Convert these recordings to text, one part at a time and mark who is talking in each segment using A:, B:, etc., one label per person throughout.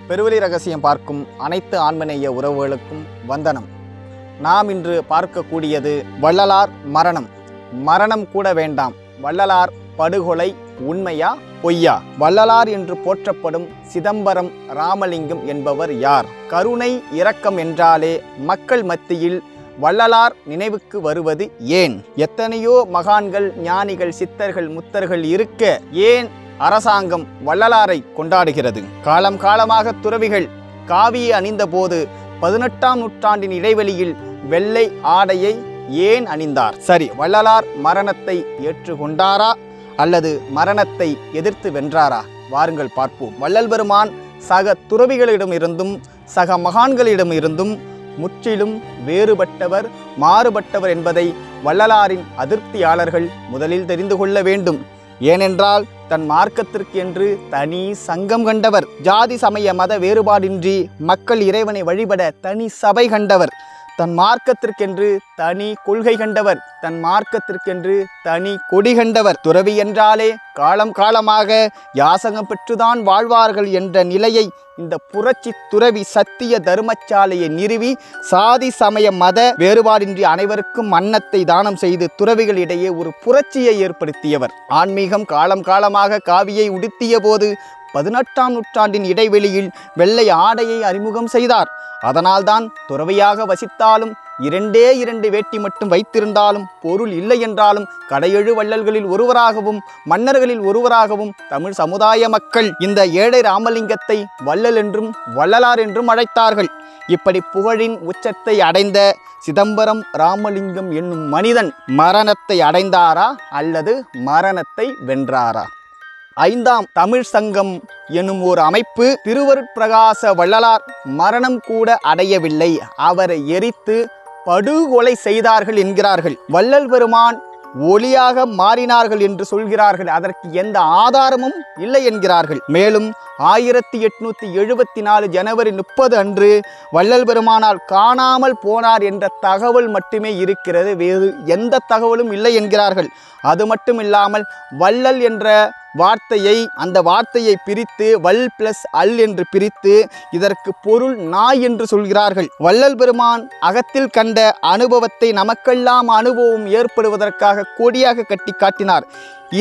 A: பெருவெளி ரகசியம் பார்க்கும் அனைத்து ஆன்மநேய உறவுகளுக்கும் வந்தனம். நாம் இன்று பார்க்கக்கூடியது வள்ளலார் மரணம் கூட வேண்டாம். வள்ளலார் படுகொலை உண்மையா பொய்யா? வள்ளலார் என்று போற்றப்படும் சிதம்பரம் ராமலிங்கம் என்பவர் யார்? கருணை இரக்கம் என்றாலே மக்கள் மத்தியில் வள்ளலார் நினைவுக்கு வருவது ஏன்? எத்தனையோ மகான்கள், ஞானிகள், சித்தர்கள், முத்தர்கள் இருக்க ஏன் அரசாங்கம் வள்ளலாரை கொண்டாடுகிறது? காலம் காலமாக துறவிகள் காவியை அணிந்த போது 18ஆம் நூற்றாண்டின் இடைவெளியில் வெள்ளை ஆடையை ஏன் அணிந்தார்? சரி, வள்ளலார் மரணத்தை ஏற்றுக்கொண்டாரா அல்லது மரணத்தை எதிர்த்து வென்றாரா? வாருங்கள் பார்ப்போம். வள்ளல் பெருமான் சக துறவிகளிடமிருந்தும் சக மகான்களிடமிருந்தும் முற்றிலும் வேறுபட்டவர், மாறுபட்டவர் என்பதை வள்ளலாரின் அதிருப்தியாளர்கள் முதலில் தெரிந்து கொள்ள வேண்டும். ஏனென்றால் தன் மார்க்கத்திற்கு என்று தனி சங்கம் கண்டவர், ஜாதி சமய மத வேறுபாடின்றி மக்கள் இறைவனை வழிபட தனி சபை கண்டவர், தன் மார்க்கத்திற்கென்று தனி கொள்கை கண்டவர், தன் மார்க்கத்திற்கென்று தனி கொடி கண்டவர். துறவி என்றாலே காலம் காலமாக யாசகம் பெற்றுதான் வாழ்வார்கள் என்ற நிலையை இந்த புரட்சி துறவி சத்திய தர்மசாலையை நிறுவி சாதி சமய மத வேறுபாடின்றி அனைவருக்கும் அன்னத்தை தானம் செய்து துறவிகளிடையே ஒரு புரட்சியை ஏற்படுத்தியவர். ஆன்மீகம் காலம் காலமாக காவியை உடுத்திய போது 18ஆம் நூற்றாண்டின் இடைவெளியில் வெள்ளை ஆடையை அறிமுகம் செய்தார். அதனால்தான் துறவியாக வசித்தாலும் 2 வேட்டி மட்டும் வைத்திருந்தாலும் பொருள் இல்லை என்றாலும் கடையெழு வள்ளல்களில் ஒருவராகவும் மன்னர்களில் ஒருவராகவும் தமிழ் சமுதாய மக்கள் இந்த ஏழை ராமலிங்கத்தை வள்ளல் என்றும் வள்ளலார் என்றும் அழைத்தார்கள். இப்படி புகழின் உச்சத்தை அடைந்த சிதம்பரம் ராமலிங்கம் என்னும் மனிதன் மரணத்தை அடைந்தாரா அல்லது மரணத்தை வென்றாரா? 5ஆம் தமிழ் சங்கம் எனும் ஒரு அமைப்பு திருவருட்பிரகாச வள்ளலார் மரணம் கூட அடையவில்லை, அவரை எரித்து படுகொலை செய்தார்கள் என்கிறார்கள். வள்ளல் பெருமான் ஒளியாக மாறினார்கள் என்று சொல்கிறார்கள். அதற்கு எந்த ஆதாரமும் இல்லை என்கிறார்கள். மேலும் 1874 ஜனவரி 30 அன்று வள்ளல் பெருமானால் காணாமல் போனார் என்ற தகவல் மட்டுமே இருக்கிறது, வேறு எந்த தகவலும் இல்லை என்கிறார்கள். அது மட்டும் இல்லாமல் வள்ளல் என்ற அந்த வார்த்தையை பிரித்து வல் பிளஸ் அல் என்று பிரித்து இதற்கு பொருள் நாய் என்று சொல்கிறார்கள். வள்ளல் பெருமான் அகத்தில் கண்ட அனுபவத்தை நமக்கெல்லாம் அனுபவம் ஏற்படுவதற்காக கொடியாக கட்டி காட்டினார்.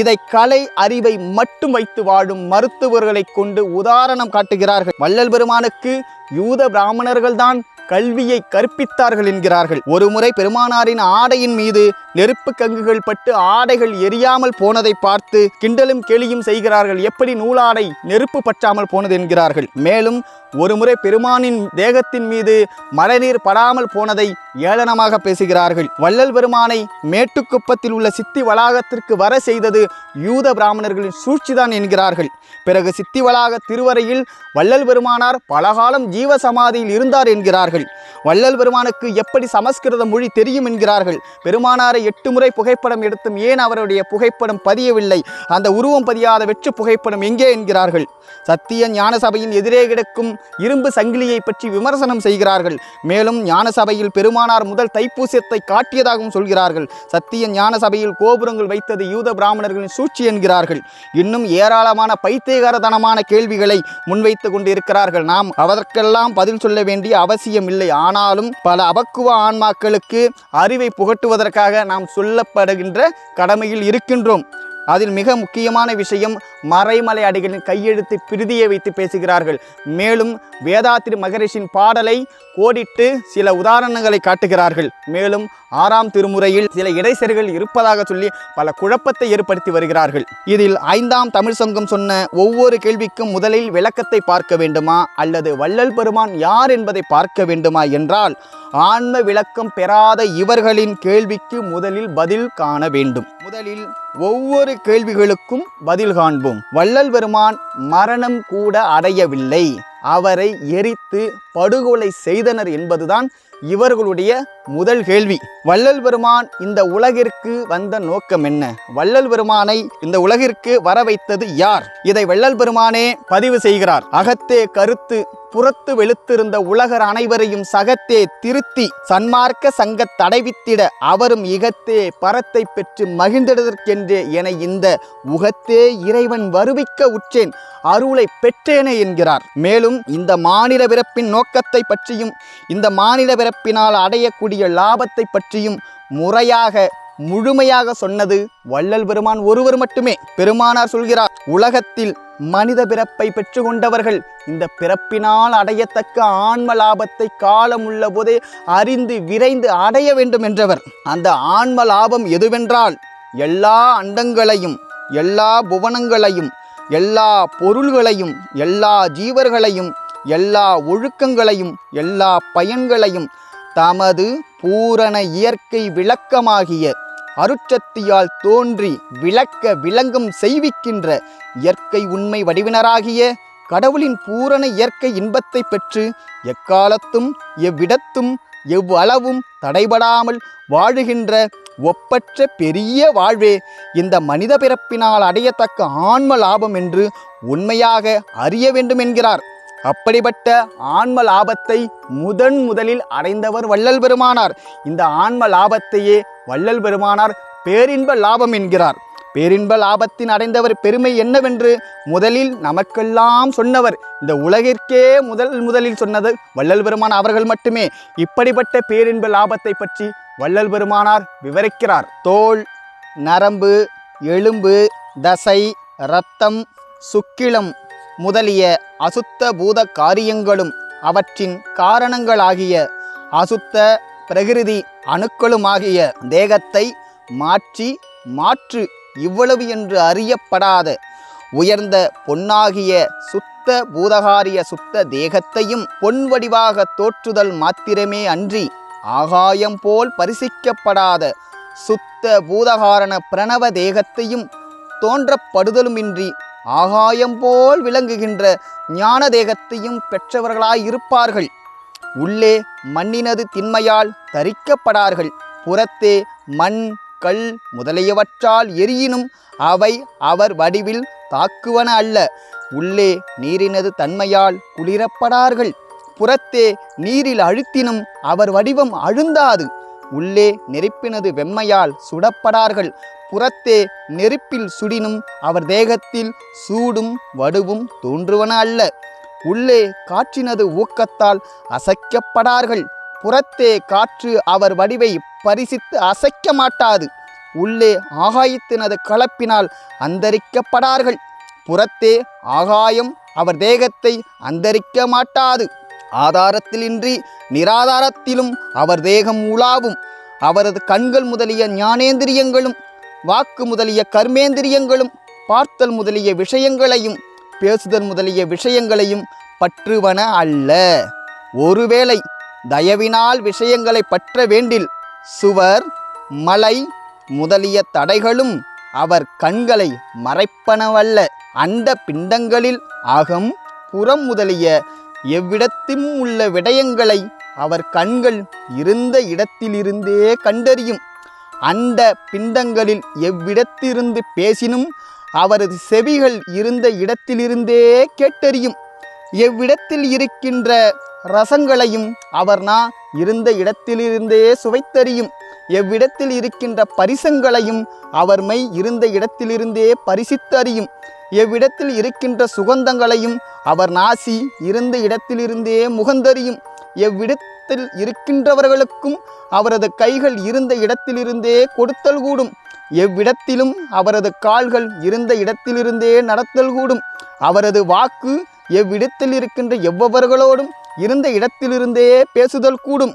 A: இதை கலை அறிவை மட்டும் வைத்து வாழும் மருத்துவர்களை கொண்டு உதாரணம் காட்டுகிறார்கள். வள்ளல் பெருமானுக்கு யூத பிராமணர்கள்தான் கல்வியை கற்பித்தார்கள் என்கிறார்கள். ஒருமுறை பெருமானாரின் ஆடையின் மீது நெருப்பு கங்குகள் பட்டு ஆடைகள் எரியாமல் போனதை பார்த்து கிண்டலும் கேலியும் செய்கிறார்கள். எப்படி நூலாடை நெருப்பு பற்றாமல் போனது என்கிறார்கள். மேலும் ஒருமுறை பெருமானின் தேகத்தின் மீது மழைநீர் படாமல் போனதை ஏளனமாக பேசுகிறார்கள். வள்ளல் பெருமானை மேட்டுக்குப்பத்தில் உள்ள சித்தி வளாகத்திற்கு வர செய்தது யூத பிராமணர்களின் சூழ்ச்சிதான் என்கிறார்கள். பிறகு சித்தி வளாக திருவரையில் வள்ளல் பெருமானார் பலகாலம் ஜீவசமாதியில் இருந்தார் என்கிறார்கள். வள்ளல் பெருமானுக்கு எப்படி சமஸ்கிருத மொழி தெரியும் என்கிறார்கள். பெருமானாரை 8 முறை புகைப்படம் எடுத்தும் ஏன் அவருடைய புகைப்படம் பதியவில்லை? அந்த உருவம் பதியாத வெற்று புகைப்படம் எங்கே என்கிறார்கள். சத்திய ஞான சபையின் எதிரே கிடக்கும் இரும்பு சங்கிலியை பற்றி விமர்சனம் செய்கிறார்கள். மேலும் ஞான சபையில் பெருமானார் முதல் தைப்பூசத்தை காட்டியதாகவும் சொல்கிறார்கள். சத்திய ஞான சபையில் கோபுரங்கள் வைத்தது யூத பிராமணர்களின் சூழ்ச்சி என்கிறார்கள். இன்னும் ஏராளமான பைத்தியகாரத்தனமான கேள்விகளை முன்வைத்து கொண்டிருக்கிறார்கள். நாம் அதற்கெல்லாம் பதில் சொல்ல வேண்டிய அவசியம் இல்லை. ஆனாலும் பல அபக்குவ ஆன்மாக்களுக்கு அறிவை புகட்டுவதற்காக நாம் சொல்லப்படுகின்ற கடமையில் இருக்கின்றோம். அதில் மிக முக்கியமான விஷயம் மறைமலை அடிகளின் கையெழுத்து பிரதியை வைத்து பேசுகிறார்கள். மேலும் வேதாத்திரி மகரிஷின் பாடலை கோடிட்டு சில உதாரணங்களை காட்டுகிறார்கள். மேலும் 6ஆம் திருமுறையில் சில இடைச்செருகள் இருப்பதாக சொல்லி பல குழப்பத்தை ஏற்படுத்தி வருகிறார்கள். இதில் 5ஆம் தமிழ் சங்கம் சொன்ன ஒவ்வொரு கேள்விக்கும் முதலில் விளக்கத்தை பார்க்க வேண்டுமா அல்லது வள்ளல் பெருமான் யார் என்பதை பார்க்க வேண்டுமா என்றால் ஆன்ம விளக்கம் பெறாத இவர்களின் கேள்விக்கு முதலில் பதில் காண வேண்டும். முதலில் ஒவ்வொரு கேள்விகளுக்கும் பதில் காண்போம். வள்ளல் பெருமான் மரணம் கூட அடையவில்லை, அவரை எரித்து படுகொலை செய்தனர் என்பதுதான் இவர்களுடைய முதல் கேள்வி. வள்ளல் பெருமான் இந்த உலகிற்கு வந்த நோக்கம் என்ன? வள்ளல் பெருமானை இந்த உலகிற்கு வர வைத்தது யார்? இதை வள்ளல் பெருமானே பதிவு செய்கிறார். அகத்தே கருத்து புறத்து வெளுத்திருந்த உலகர் அனைவரையும் சகத்தே திருத்தி சன்மார்க்க சங்க தடைவித்திட அவரும் இகத்தே பரத்தை பெற்று மகிழ்ந்திடதற்கென்றே என இந்த உகத்தே இறைவன் வருவிக்க உற்றேன் அருளை பெற்றேனே என்கிறார். மேலும் பற்றியும் இந்த மானிட பிறப்பின் நோக்கத்தை பற்றியும் இந்த மானிட பிறப்பினால் அடையக்கூடிய லாபத்தை பற்றியும் முழுமையாக சொன்னது வள்ளல் பெருமான் ஒருவர் மட்டுமே. பெருமானார் சொல்கிறார், உலகத்தில் மனித பிறப்பை பெற்று கொண்டவர்கள் இந்த பிறப்பினால் அடையத்தக்க ஆன்ம லாபத்தை காலம் உள்ள போதே அறிந்து விரைந்து அடைய வேண்டும் என்றவர். அந்த ஆன்ம லாபம் எதுவென்றால் எல்லா அண்டங்களையும் எல்லா புவனங்களையும் எல்லா பொருள்களையும் எல்லா ஜீவர்களையும் எல்லா ஒழுக்கங்களையும் எல்லா பயன்களையும் தமது பூரண இயற்கை விளக்கமாகிய அருட்சக்தியால் தோன்றி விளங்கும் செய்விக்கின்ற இயற்கை உண்மை வடிவினராகிய கடவுளின் பூரண இயற்கை இன்பத்தை பெற்று எக்காலத்தும் எவ்விடத்தும் எவ்வளவும் தடைபடாமல் வாழுகின்ற ஒப்பற்ற பெரிய வாழ்வே இந்த மனித பிறப்பினால் அடையத்தக்க ஆன்ம லாபம் என்று உண்மையாக அறிய வேண்டும் என்கிறார். அப்படிப்பட்ட ஆன்ம லாபத்தை முதலில் அடைந்தவர் வள்ளல் பெருமானார். இந்த ஆன்ம லாபத்தையே வள்ளல் பெருமானார் பேரின்ப லாபம் என்கிறார். பேரின்ப லாபத்தின் அடைந்தவர் பெருமை என்னவென்று முதலில் நமக்கெல்லாம் சொன்னவர், இந்த உலகிற்கே முதலில் சொன்னது வள்ளல் பெருமான் அவர்கள் மட்டுமே. இப்படிப்பட்ட பேரின்ப லாபத்தை பற்றி வள்ளல் பெருமானார் விவரிக்கிறார். தோல், நரம்பு, எலும்பு, தசை, இரத்தம், சுக்கிலம் முதலிய அசுத்த பூத காரியங்களும் அவற்றின் காரணங்களாகிய அசுத்த பிரகிருதி அணுக்களுமாகிய தேகத்தை மாற்று இவ்வளவு என்று அறியப்படாத உயர்ந்த பொன்னாகிய சுத்த பூதகாரிய சுத்த தேகத்தையும் பொன் வடிவாக தோற்றுதல் மாத்திரமே அன்றி ஆகாயம் போல் பரிசிக்கப்படாத சுத்த பூதகாரண பிரணவ தேகத்தையும் தோன்றப்படுதலுமின்றி ஆகாயம் போல் விளங்குகின்ற ஞான தேகத்தையும் பெற்றவர்களாயிருப்பார்கள். உள்ளே மண்ணினது திண்மையால் தரிக்கப்படார்கள். புறத்தே மண், கல் முதலியவற்றால் எரியினும் அவை அவர் வடிவில் தாக்குவன அல்ல. உள்ளே நீரினது தன்மையால் குளிரப்படார்கள். புறத்தே நீரில் அழுத்தினும் அவர் வடிவம் அழுந்தாது. உள்ளே நெருப்பினது வெம்மையால் சுடப்படார்கள். புறத்தே நெருப்பில் சுடினும் அவர் தேகத்தில் சூடும் வடுவும் தோன்றுவன அல்ல. உள்ளே காற்றினது ஊக்கத்தால் அசைக்கப்படார்கள். புறத்தே காற்று அவர் வடிவை பரிசித்து அசைக்க மாட்டாது. உள்ளே ஆகாயத்தினது கலப்பினால் அந்தரிக்கப்படார்கள். புறத்தே ஆகாயம் அவர் தேகத்தை அந்தரிக்க மாட்டாது. ஆதாரத்திலின்றி நிராதாரத்திலும் அவர் தேகம் உலாவும். அவரது கண்கள் முதலிய ஞானேந்திரியங்களும் வாக்கு முதலிய கர்மேந்திரியங்களும் பார்த்தல் முதலிய விஷயங்களையும் பேசுதல் முதலிய விஷயங்களையும் பற்றுவன அல்ல. ஒருவேளை தயவினால் விஷயங்களை பற்ற வேண்டில் சுவர், மலை முதலிய தடைகளும் அவர் கண்களை மறைப்பனவல்ல. அண்ட பிண்டங்களில் அகம், புறம் முதலிய எவ்விடத்தும் உள்ள விடயங்களை அவர் கண்கள் இருந்த இடத்திலிருந்தே கண்டறியும். அண்ட பிண்டங்களில் எவ்விடத்திலிருந்து பேசினும் அவரது செவிகள் இருந்த இடத்திலிருந்தே கேட்டறியும். எவ்விடத்தில் இருக்கின்ற ரசங்களையும் அவர் இருந்த இடத்திலிருந்தே சுவைத்தறியும். எவ்விடத்தில் இருக்கின்ற பரிசங்களையும் அவர் மை இருந்த இடத்திலிருந்தே பரிசித்தறியும். எவ்விடத்தில் இருக்கின்ற சுகந்தங்களையும் அவர் நாசி இருந்த இடத்திலிருந்தே முகந்தறியும். எவ்விடத்தில் இருக்கின்றவர்களுக்கும் அவரது கைகள் இருந்த இடத்திலிருந்தே கொடுத்தல் கூடும். எவ்விடத்திலும் அவரது கால்கள் இருந்த இடத்திலிருந்தே நடத்தல் கூடும். அவரது வாக்கு எவ்விடத்தில் இருக்கின்ற எவ்வவர்களோடும் இருந்த இடத்திலிருந்தே பேசுதல் கூடும்.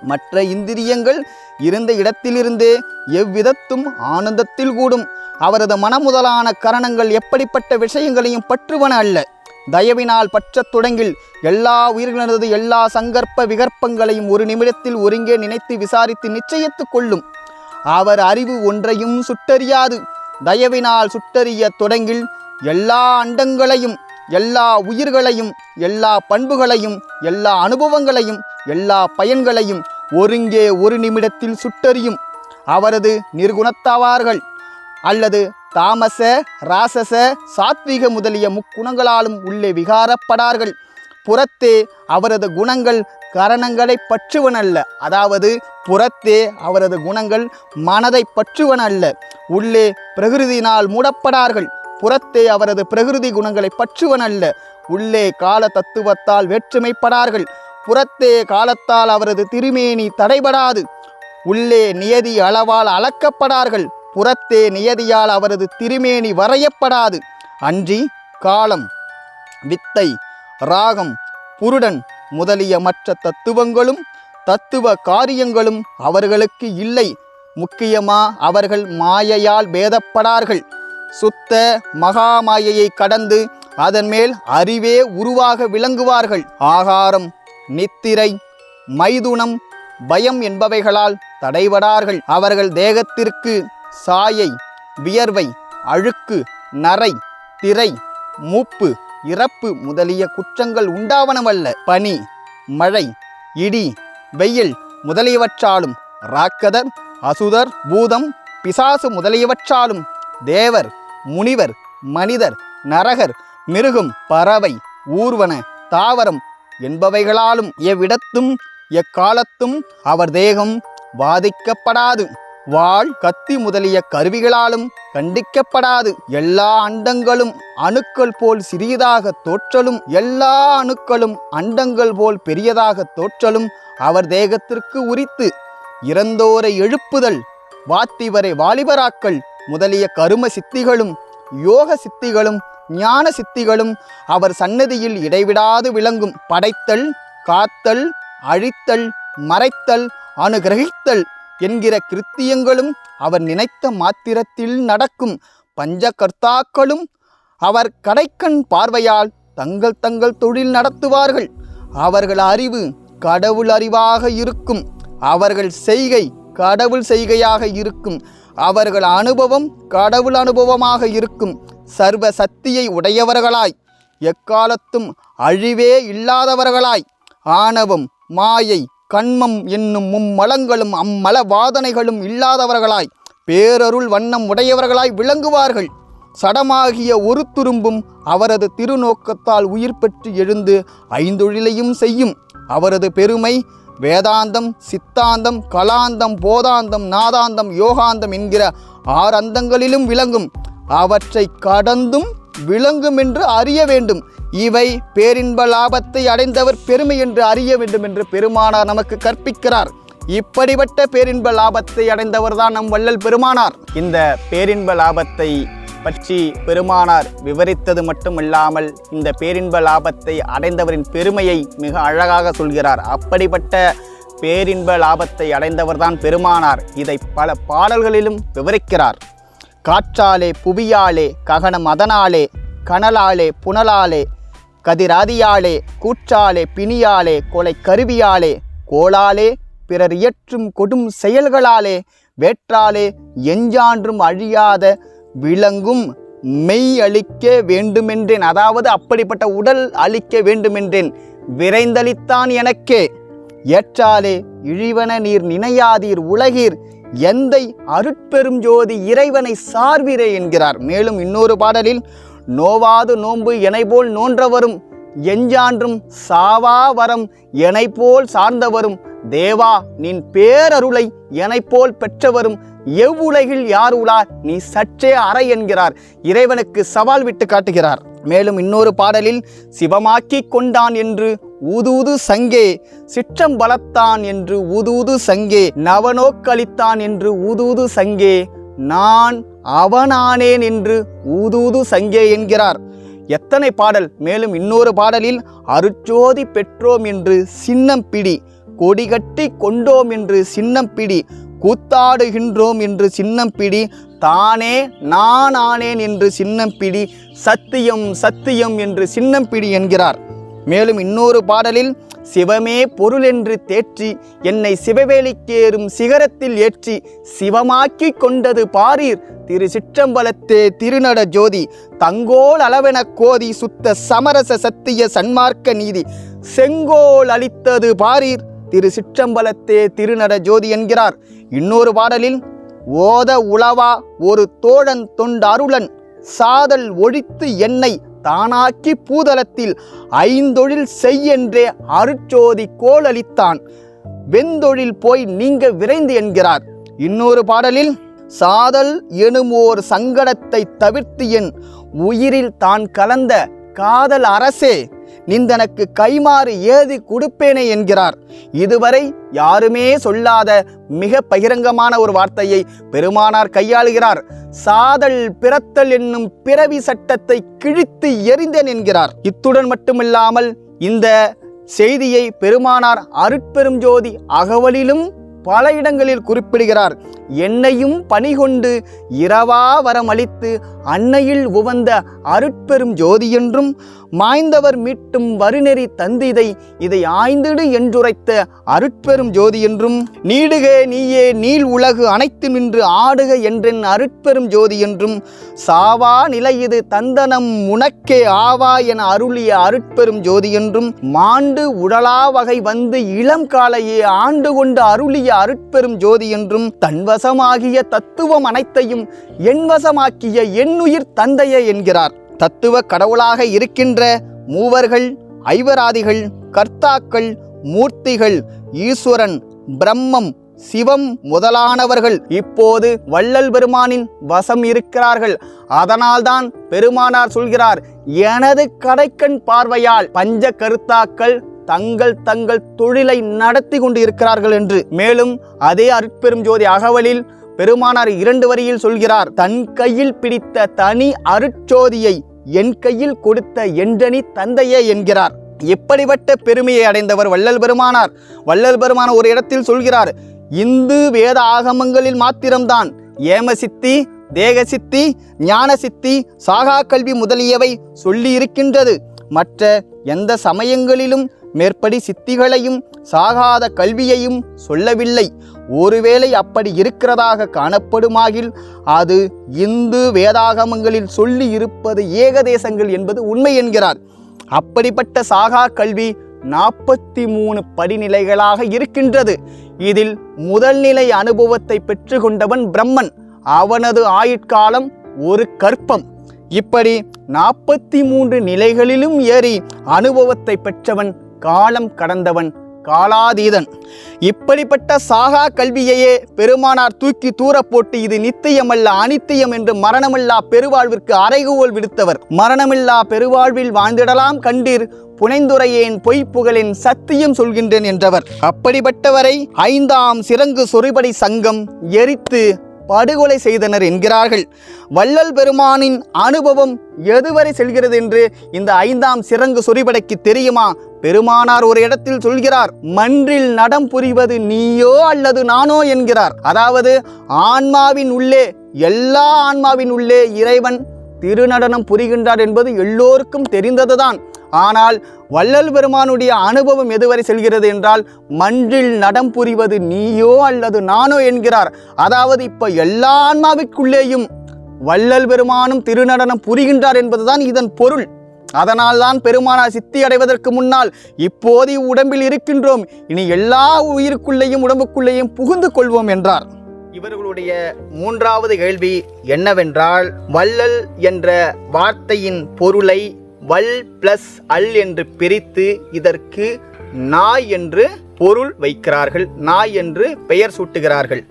A: மற்ற இந்திரியங்கள் இருந்த இடத்திலிருந்தே எவ்விதத்தும் ஆனந்தத்தில் கூடும். அவரது மனமுதலான கரணங்கள் எப்படிப்பட்ட விஷயங்களையும் பற்றுவன அல்ல. தயவினால் பற்றத் தொடங்கில் எல்லா உயிர்களது எல்லா சங்கற்ப விகற்பங்களையும் ஒரு நிமிடத்தில் ஒருங்கே நினைத்து விசாரித்து நிச்சயித்து கொள்ளும். அவர் அறிவு ஒன்றையும் சுட்டறியாது. தயவினால் சுட்டறிய தொடங்கில் எல்லா அண்டங்களையும் எல்லா உயிர்களையும் எல்லா பண்புகளையும் எல்லா அனுபவங்களையும் எல்லா பயன்களையும் ஒருங்கே ஒரு நிமிடத்தில் சுட்டறியும். அவரது நிர்குணத்தாவார்கள் அல்லது தாமச, ராசச, சாத்விக முதலிய முக்குணங்களாலும் உள்ளே விகாரப்படார்கள். புறத்தே அவரது குணங்கள் கரணங்களை பற்றுவனல்ல. அதாவது புறத்தே அவரது குணங்கள் மனதை பற்றுவனல்ல. உள்ளே பிரகிருதியினால் மூடப்படார்கள். புறத்தே அவரது பிரகிருதி குணங்களை பற்றுவனல்ல. உள்ளே கால தத்துவத்தால் வேற்றுமைப்படார்கள். புறத்தே காலத்தால் அவரது திருமேனி தடைபடாது. உள்ளே நியதி அளவால் அளக்கப்படார்கள். புறத்தே நியதியால் அவரது திருமேனி வரையப்படாது. அன்றி காலம், வித்தை, ராகம், புருடன் முதலிய மற்ற தத்துவங்களும் தத்துவ காரியங்களும் அவர்களுக்கு இல்லை. முக்கியமா அவர்கள் மாயையால் பேதப்படார்கள். சுத்த மகாமாயையை கடந்து அதன் மேல் அறிவே உருவாக விளங்குவார்கள். ஆகாரம், நித்திரை, மைதுனம், பயம் என்பவைகளால் தடைபடார்கள். அவர்கள் தேகத்திற்கு சாயை, வியர்வை, அழுக்கு, நரை, திரை, மூப்பு, இறப்பு முதலிய குற்றங்கள் உண்டாவனவல்ல. பனி, மழை, இடி, வெயில் முதலியவற்றாலும் ராக்கதர், அசுதர், பூதம், பிசாசு முதலியவற்றாலும் தேவர், முனிவர், மனிதர், நரகர், மிருகம், பறவை, ஊர்வன, தாவரம் என்பவைகளாலும் எவ்விடத்தும் எக்காலத்தும் அவர் தேகம் பாதிக்கப்படாது. வாள், கத்தி முதலிய கருவிகளாலும் கண்டிக்கப்படாது. எல்லா அண்டங்களும் அணுக்கள் போல் சிறியதாக தோற்றலும் எல்லா அணுக்களும் அண்டங்கள் போல் பெரியதாக தோற்றலும் அவர் தேகத்திற்கு உரித்து. இறந்தோரை எழுப்புதல், வாத்திவரை வாலிபராக்கல் முதலிய கரும சித்திகளும் யோக சித்திகளும் ஞான சித்திகளும் அவர் சன்னதியில் இடைவிடாது விளங்கும். படைத்தல், காத்தல், அழித்தல், மறைத்தல், அனுகிரகித்தல் என்கிற கிருத்தியங்களும் அவர் நினைத்த மாத்திரத்தில் நடக்கும். பஞ்சகர்த்தாக்களும் அவர் கடைக்கண் பார்வையால் தங்கள் தங்கள் தொழில் நடத்துவார்கள். அவர்கள் அறிவு கடவுள் அறிவாக இருக்கும். அவர்கள் செய்கை கடவுள் செய்கையாக இருக்கும். அவர்கள் அனுபவம் கடவுள் அனுபவமாக இருக்கும். சர்வ சக்தியை உடையவர்களாய் எக்காலத்தும் அழிவே இல்லாதவர்களாய் ஆணவம், மாயை, கண்மம் என்னும் மும்மலங்களும் அம்மல வாதனைகளும் இல்லாதவர்களாய் பேரருள் வண்ணம் உடையவர்களாய் விளங்குவார்கள். சடமாகிய ஒரு துரும்பும் அவரது திருநோக்கத்தால் உயிர் பெற்று எழுந்து ஐந்தொழிலையும் செய்யும். அவரது பெருமை வேதாந்தம், சித்தாந்தம், கலாந்தம், போதாந்தம், நாதாந்தம், யோகாந்தம் என்கிற 6 அந்தங்களிலும் விளங்கும். அவற்றை கடந்தும் விளங்கும் என்று அறிய வேண்டும். இவை பேரின்ப லாபத்தை அடைந்தவர் பெருமை என்று அறிய வேண்டும் என்று பெருமானார் நமக்கு கற்பிக்கிறார். இப்படிப்பட்ட பேரின்ப லாபத்தை அடைந்தவர்தான் நம் வள்ளல் பெருமானார். இந்த பேரின்ப லாபத்தை பற்றி பெருமானார் விவரித்தது மட்டுமில்லாமல் இந்த பேரின்ப லாபத்தை அடைந்தவரின் பெருமையை மிக அழகாக சொல்கிறார். அப்படிப்பட்ட பேரின்ப லாபத்தை அடைந்தவர்தான் பெருமானார். இதை பல பாடல்களிலும் விவரிக்கிறார். காற்றாலே, புவியாலே, ககனம் அதனாலே, கனலாலே, புனலாலே, கதிராதியாலே, கூற்றாலே, பிணியாலே, கொலை கருவியாலே, கோளாலே, பிறர் இயற்றும் கொடும் செயல்களாலே, வேற்றாலே, எஞ்சான்றும் அழியாத விளங்கும் மெய் அளிக்க வேண்டுமென்றேன். அதாவது அப்படிப்பட்ட உடல் அளிக்க வேண்டுமென்றேன். விரைந்தளித்தான் எனக்கே. ஏற்றாலே இழிவன நீர் நினையாதீர் உலகீர் எந்தை அருட்பெரும் ஜோதி இறைவனை சார்வீரே என்கிறார். மேலும் இன்னொரு பாடலில் நோவாது நோன்பு எனைபோல் நோன்றவரும் எஞ்சான்றும் சாவா வரம் எனைப்போல் சார்ந்தவரும் தேவா நின் பேரருளை எனைப்போல் பெற்றவரும் எவ்வுலகில் யார் உளார் நீ சற்றே அறை என்கிறார். இறைவனுக்கு சவால் விட்டு காட்டுகிறார். மேலும் இன்னொரு பாடலில் சிவமாக்கி கொண்டான் என்று ஊதூது சங்கே, சிற்றம்பலத்தான் என்று ஊதூது சங்கே, நவநோக்களித்தான் என்று ஊதூது சங்கே, நான் அவனானேன் என்று ஊதூது சங்கே என்கிறார். எத்தனை பாடல்! மேலும் இன்னொரு பாடலில் அருட்சோதி பெற்றோம் என்று சின்னம் பிடி, கொடிகட்டி கொண்டோம் என்று சின்னம் பிடி, கூத்தாடுகின்றோம் என்று சின்னம் பிடி, தானே நான் ஆனேன் என்று சின்னம் பிடி, சத்தியம் சத்தியம் என்று சின்னம் பிடி என்கிறார். மேலும் இன்னொரு பாடலில் சிவமே பொருள் என்று தேற்றி என்னை சிவவேலிக்கேறும் சிகரத்தில் ஏற்றி சிவமாக்கி கொண்டது பாரீர் திரு சிற்றம்பலத்தே திருநட ஜோதி, தங்கோல் அளவென கோதி சுத்த சமரச சத்திய சன்மார்க்க நீதி, செங்கோல் அளித்தது பாரீர் திரு சிற்றம்பலத்தே திருநட ஜோதி என்கிறார். இன்னொரு பாடலில் ஓத உளவா ஒரு தோழன் தொண்டருளன் சாதல் ஒழித்து என்னை தானாக்கி பூதலத்தில் ஐந்தொழில் செய்யென்றே அருட்சோதி கோலளித்தான், வெந்தொழில் போய் நீங்க விரைந்து என்கிறார். இன்னொரு பாடலில் சாதல் எனுமோர் சங்கடத்தை தவிர்த்து என் உயிரில் தான் கலந்த காதல் அரசே, நிந்தனக்கு கைமாறு ஏதி கொடுப்பேனே என்கிறார். இதுவரை யாருமே சொல்லாத மிக பகிரங்கமான ஒரு வார்த்தையை பெருமானார் கையாளுகிறார். சாதல் பிறத்தல் என்னும் பிறவி சட்டத்தை கிழித்து எறிந்தேன் என்கிறார். இத்துடன் மட்டுமில்லாமல் இந்த செய்தியை பெருமானார் அருட்பெரும் ஜோதி அகவலிலும் பல இடங்களில் குறிப்பிடுகிறார். என்னையும் பணிகொண்டு இரவா வரமளித்து அன்னையில் உவந்த அருட்பெரும் ஜோதி என்றும் மாய்ந்தவர் மீட்டும் வருநெறி தந்திதை இதை ஆய்ந்திடு என்றுரைத்த அருட்பெரும் ஜோதி என்றும் நீடுக நீயே நீள் உலகு அனைத்து நின்று ஆடுக என்றென் அருட்பெரும் ஜோதி என்றும் சாவா நிலையிது தந்தனம் உனக்கே ஆவா என அருளிய அருட்பெரும் ஜோதி என்றும் மாண்டு உடலா வகை வந்து இளம் காலையே ஆண்டு கொண்டு அருளிய அருட்பெரும் ஜோதி என்றும் தன்வசமாகிய தத்துவம் அனைத்தையும் என்வசமாக்கிய என்னுயிர் தந்தையே என்கிறார். தத்துவ கடவுளாக இருக்கின்ற மூவர்கள், ஐவராதிகள், கர்த்தாக்கள், மூர்த்திகள், ஈஸ்வரன், பிரம்மம், சிவம் முதலானவர்கள் இப்போது வள்ளல் பெருமானின் வசம் இருக்கிறார்கள். அதனால்தான் பெருமானார் சொல்கிறார், எனது கடைக்கண் பார்வையால் பஞ்ச கருத்தாக்கள் தங்கள் தொழிலை நடத்தி கொண்டு இருக்கிறார்கள் என்று. மேலும் அதே அருட்பெரும் ஜோதி அகவலில் பெருமானார் 2 வரியில் சொல்கிறார், தன் கையில் பிடித்த தனி அருட்சோதியை என் கையில் கொடுத்த என்றனி தந்தையே என்கிறார். எப்படிப்பட்ட பெருமையை அடைந்தவர் வள்ளல் பெருமானார். வள்ளல் பெருமானார் ஒரு இடத்தில் சொல்கிறார், இந்து வேத ஆகமங்களில் மாத்திரம்தான் ஏம சித்தி, தேக சித்தி, ஞான சித்தி, சாகா கல்வி முதலியவை சொல்லி இருக்கின்றது. மற்ற எந்த சமயங்களிலும் மேற்படி சித்திகளையும் சாகாத கல்வியையும் சொல்லவில்லை. ஒருவேளை அப்படி இருக்கிறதாக காணப்படுமாகில் அது இந்து வேதாகமங்களில் சொல்லி இருப்பது ஏகதேசங்கள் என்பது உண்மை என்கிறார். அப்படிப்பட்ட சாகா கல்வி 43 படிநிலைகளாக இருக்கின்றது. இதில் முதல் நிலை அனுபவத்தை பெற்று கொண்டவன் பிரம்மன். அவனது ஆயுட்காலம் ஒரு கற்பம். இப்படி 43 நிலைகளிலும் ஏறி அனுபவத்தை பெற்றவன் காலம் கடந்தவன், காலாதீதன். இப்படிப்பட்ட சாகா கல்வியையே பெருமானார் தூக்கி தூர போட்டு இது நித்தியமல்ல அனித்தியம் என்று மரணமில்லா பெருவாழ்விற்கு அறைகூவல் விடுத்தவர். மரணமில்லா பெருவாழ்வில் வாழ்ந்திடலாம் கண்டீர் புனைந்துரையேன் பொய்ப்புகளின் சத்தியம் சொல்கின்றேன் என்றவர். அப்படிப்பட்டவரை 5ஆம் சிறங்கு சொறிபடி சங்கம் எரித்து படுகொலை செய்தனர் என்கிறார்கள். வள்ளல் பெருமானின் அனுபவம் எதுவரை செல்கிறது என்று இந்த 5ஆம் சிறங்கு சொறிபடைக்கு தெரியுமா? பெருமானார் ஒரு இடத்தில் சொல்கிறார், மன்றில் நடம் புரிவது நீயோ அல்லது நானோ என்கிறார். அதாவது ஆன்மாவின் உள்ளே, எல்லா ஆன்மாவின் உள்ளே இறைவன் திருநடனம் புரிகின்றார் என்பது எல்லோருக்கும் தெரிந்ததுதான். ஆனால் வள்ளல் பெருமானுடைய அனுபவம் எதுவரை செல்கிறது என்றால், மன்றில் நடம் புரிவது நீயோ அல்லது நானோ என்கிறார். அதாவது இப்ப எல்லா ஆன்மாவிற்குள்ளேயும் வள்ளல் பெருமானும் திருநடனம் புரிகின்றார் என்பதுதான் இதன் பொருள். அதனால்தான் பெருமானார் சித்தி அடைவதற்கு முன்னால் இப்போது உடம்பில் இருக்கின்றோம், இனி எல்லா உயிருக்குள்ளேயும் உடம்புக்குள்ளேயும் புகுந்து கொள்வோம் என்றார். இவர்களுடைய 3வது கேள்வி என்னவென்றால், வள்ளல் என்ற வார்த்தையின் பொருளை வல் பிளஸ் அல் என்று பிரித்து இதற்கு நாய் என்று பொருள் வைக்கிறார்கள், நாய் என்று பெயர் சூட்டுகிறார்கள்.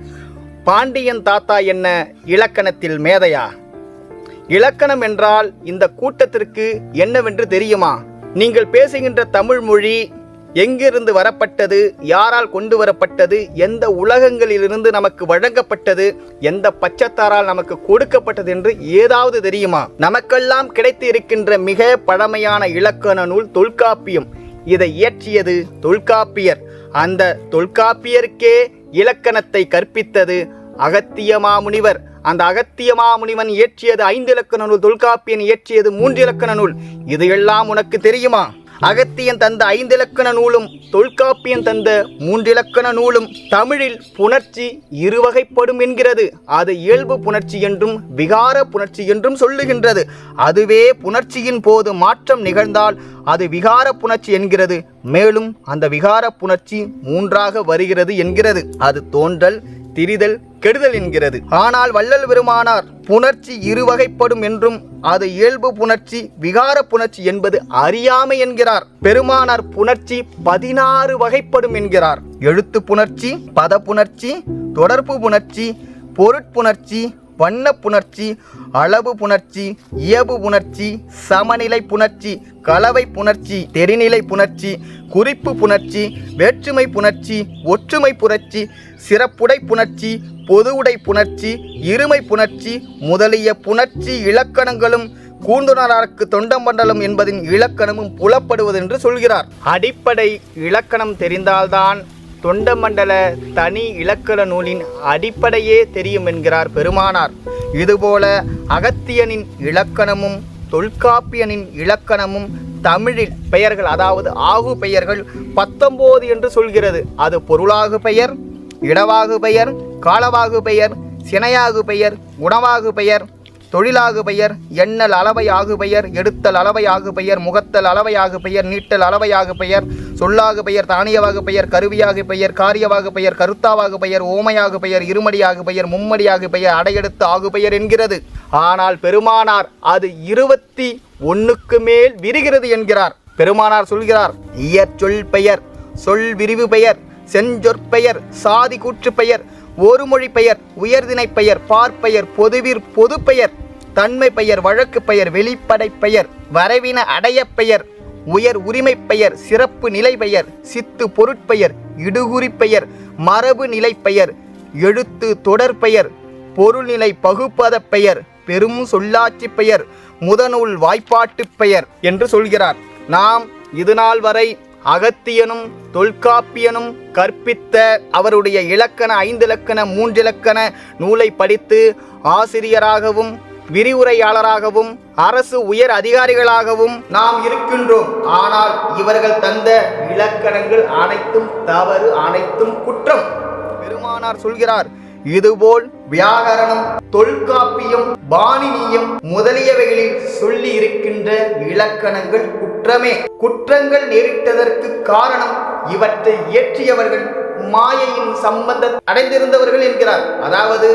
A: பாண்டியன் தாத்தா என்ன இலக்கணத்தில் மேதையா? இலக்கணம் என்றால் இந்த கூட்டத்திற்கு என்னவென்று தெரியுமா? நீங்கள் பேசுகின்ற தமிழ் மொழி எங்கிருந்து வரப்பட்டது, யாரால் கொண்டு வரப்பட்டது, எந்த உலகங்களிலிருந்து நமக்கு வழங்கப்பட்டது, எந்த பச்சத்தாரால் நமக்கு கொடுக்கப்பட்டது என்று ஏதாவது தெரியுமா? நமக்கெல்லாம் கிடைத்து இருக்கின்ற மிக பழமையான இலக்கண நூல் தொல்காப்பியம். இதை இயற்றியது தொல்காப்பியர். அந்த தொல்காப்பியருக்கே இலக்கணத்தை கற்பித்தது அகத்திய மாமுனிவர். அந்த அகத்திய மாமுனிவன் இயற்றியது 5 இலக்கண நூல், தொல்காப்பியன் இயற்றியது 3 இலக்கண நூல். இதையெல்லாம் உனக்கு தெரியுமா? அகத்தியன் தந்த 5 இலக்கண நூலும் தொல்காப்பியன் தந்த 3 இலக்கண நூலும் தமிழில் புணர்ச்சி இருவகைப்படும் என்கிறது. அது இயல்பு புணர்ச்சி என்றும் விகார புணர்ச்சி என்றும் சொல்லுகின்றது. அதுவே புணர்ச்சியின் போது மாற்றம் நிகழ்ந்தால் அது விகார புணர்ச்சி என்கிறது. மேலும் அந்த விகார புணர்ச்சி 3ஆக வருகிறது என்கிறது. அது தோன்றல், திரிதல், கெடுதல் என்கிறது. ஆனால் வள்ளல் பெருமானார் புணர்ச்சி இருவகைப்படும் என்றும் அது இயல்பு புணர்ச்சி விகார புணர்ச்சி என்பது அறியாமை என்கிறார். பெருமானார் புணர்ச்சி 16 வகைப்படும் என்கிறார். எழுத்து புணர்ச்சி, பத புணர்ச்சி, தொடர்பு புணர்ச்சி, பொருட்புணர்ச்சி, வண்ண புணர்ச்சி, அளவு புணர்ச்சி, இயல்பு புணர்ச்சி, சமநிலை புணர்ச்சி, கலவை புணர்ச்சி, தெரிநிலை புணர்ச்சி, குறிப்பு புணர்ச்சி, வேற்றுமை புணர்ச்சி, ஒற்றுமை புணர்ச்சி, சிறப்புடை புணர்ச்சி, பொதுவுடை புணர்ச்சி, இருமை புணர்ச்சி முதலிய புணர்ச்சி இலக்கணங்களும் கூண்டுணரார்க்கு தொண்டமண்டலம் என்பதின் இலக்கணமும் புலப்படுவதென்று சொல்கிறார். அடிப்படை இலக்கணம் தெரிந்தால்தான் தொண்டமண்டல தனி இலக்கண நூலின் அடிப்படையே தெரியும் என்கிறார் பெருமானார். இதுபோல அகத்தியனின் இலக்கணமும் தொல்காப்பியனின் இலக்கணமும் தமிழில் பெயர்கள், அதாவது ஆகு பெயர்கள் 19 என்று சொல்கிறது. அது பொருளாகு பெயர், இடவாகு பெயர், காலவாகு பெயர், சினையாகு பெயர், குணவாகு பெயர், தொழிலாகு பெயர், எண்ணல் அளவையாகு பெயர், எடுத்தல் அளவையாகு பெயர், முகத்தல் அளவையாகு பெயர், நீட்டல் அளவையாகு பெயர், சொல்லாகு பெயர், தானியவாகு பெயர், கருவியாகு பெயர், காரியவாகு பெயர், கருத்தாவாகு பெயர், ஓமையாகு பெயர், இருமடியாகு பெயர், மும்மடியாகு பெயர், அடையெடுத்து ஆகு பெயர் என்கிறது. ஆனால் பெருமானார் அது 21க்கு மேல் விரிகிறது என்கிறார். பெருமானார் சொல்கிறார், இயற்சொல் பெயர், சொல் விரிவு பெயர், செஞ்சொற்பெயர், சாதி கூற்று பெயர், ஒரு மொழி பெயர், உயர்திணை பெயர், பார்ப்பெயர், பொதுவிற் பொது பெயர், தன்மை பெயர், வழக்கு பெயர், வெளிப்படை பெயர், வரைவின அடைய பெயர், உயர் உரிமை பெயர், சிறப்பு நிலை பெயர், சித்து பொருட்பெயர், இடுகுறி பெயர், மரபு நிலை பெயர், எழுத்து தொடர் பெயர், பொருள்நிலை பகுப்பத பெயர், பெரும் சொல்லாட்சி பெயர், முதநூல் வாய்ப்பாட்டு பெயர் என்று சொல்கிறார். நாம் இதுநாள் வரை அகத்தியனும் தொல்காப்பியனும் கற்பித்த அவருடைய இலக்கண 5 இலக்கண 3 இலக்கண நூலை படித்து ஆசிரியராகவும் விரிவுரையாளராகவும் அரசு உயர் அதிகாரிகளாகவும் நாம் இருக்கின்றோம். ஆனால் இவர்கள் தந்த இலக்கணங்கள் அனைத்தும் தவறு, அனைத்தும் குற்றம். பெருமானார் சொல்கிறார், இதுபோல் வியாகரணம், தொல்காப்பியம், பாணினியம் முதலியவைகளில் சொல்லி இருக்கின்ற இலக்கணங்கள் குற்றமே. குற்றங்கள் நேரிட்டதற்கு காரணம் இவற்றை இயற்றியவர்கள் மாயையின் சம்பந்த அடைந்திருந்தவர்கள் என்கிறார். அதாவது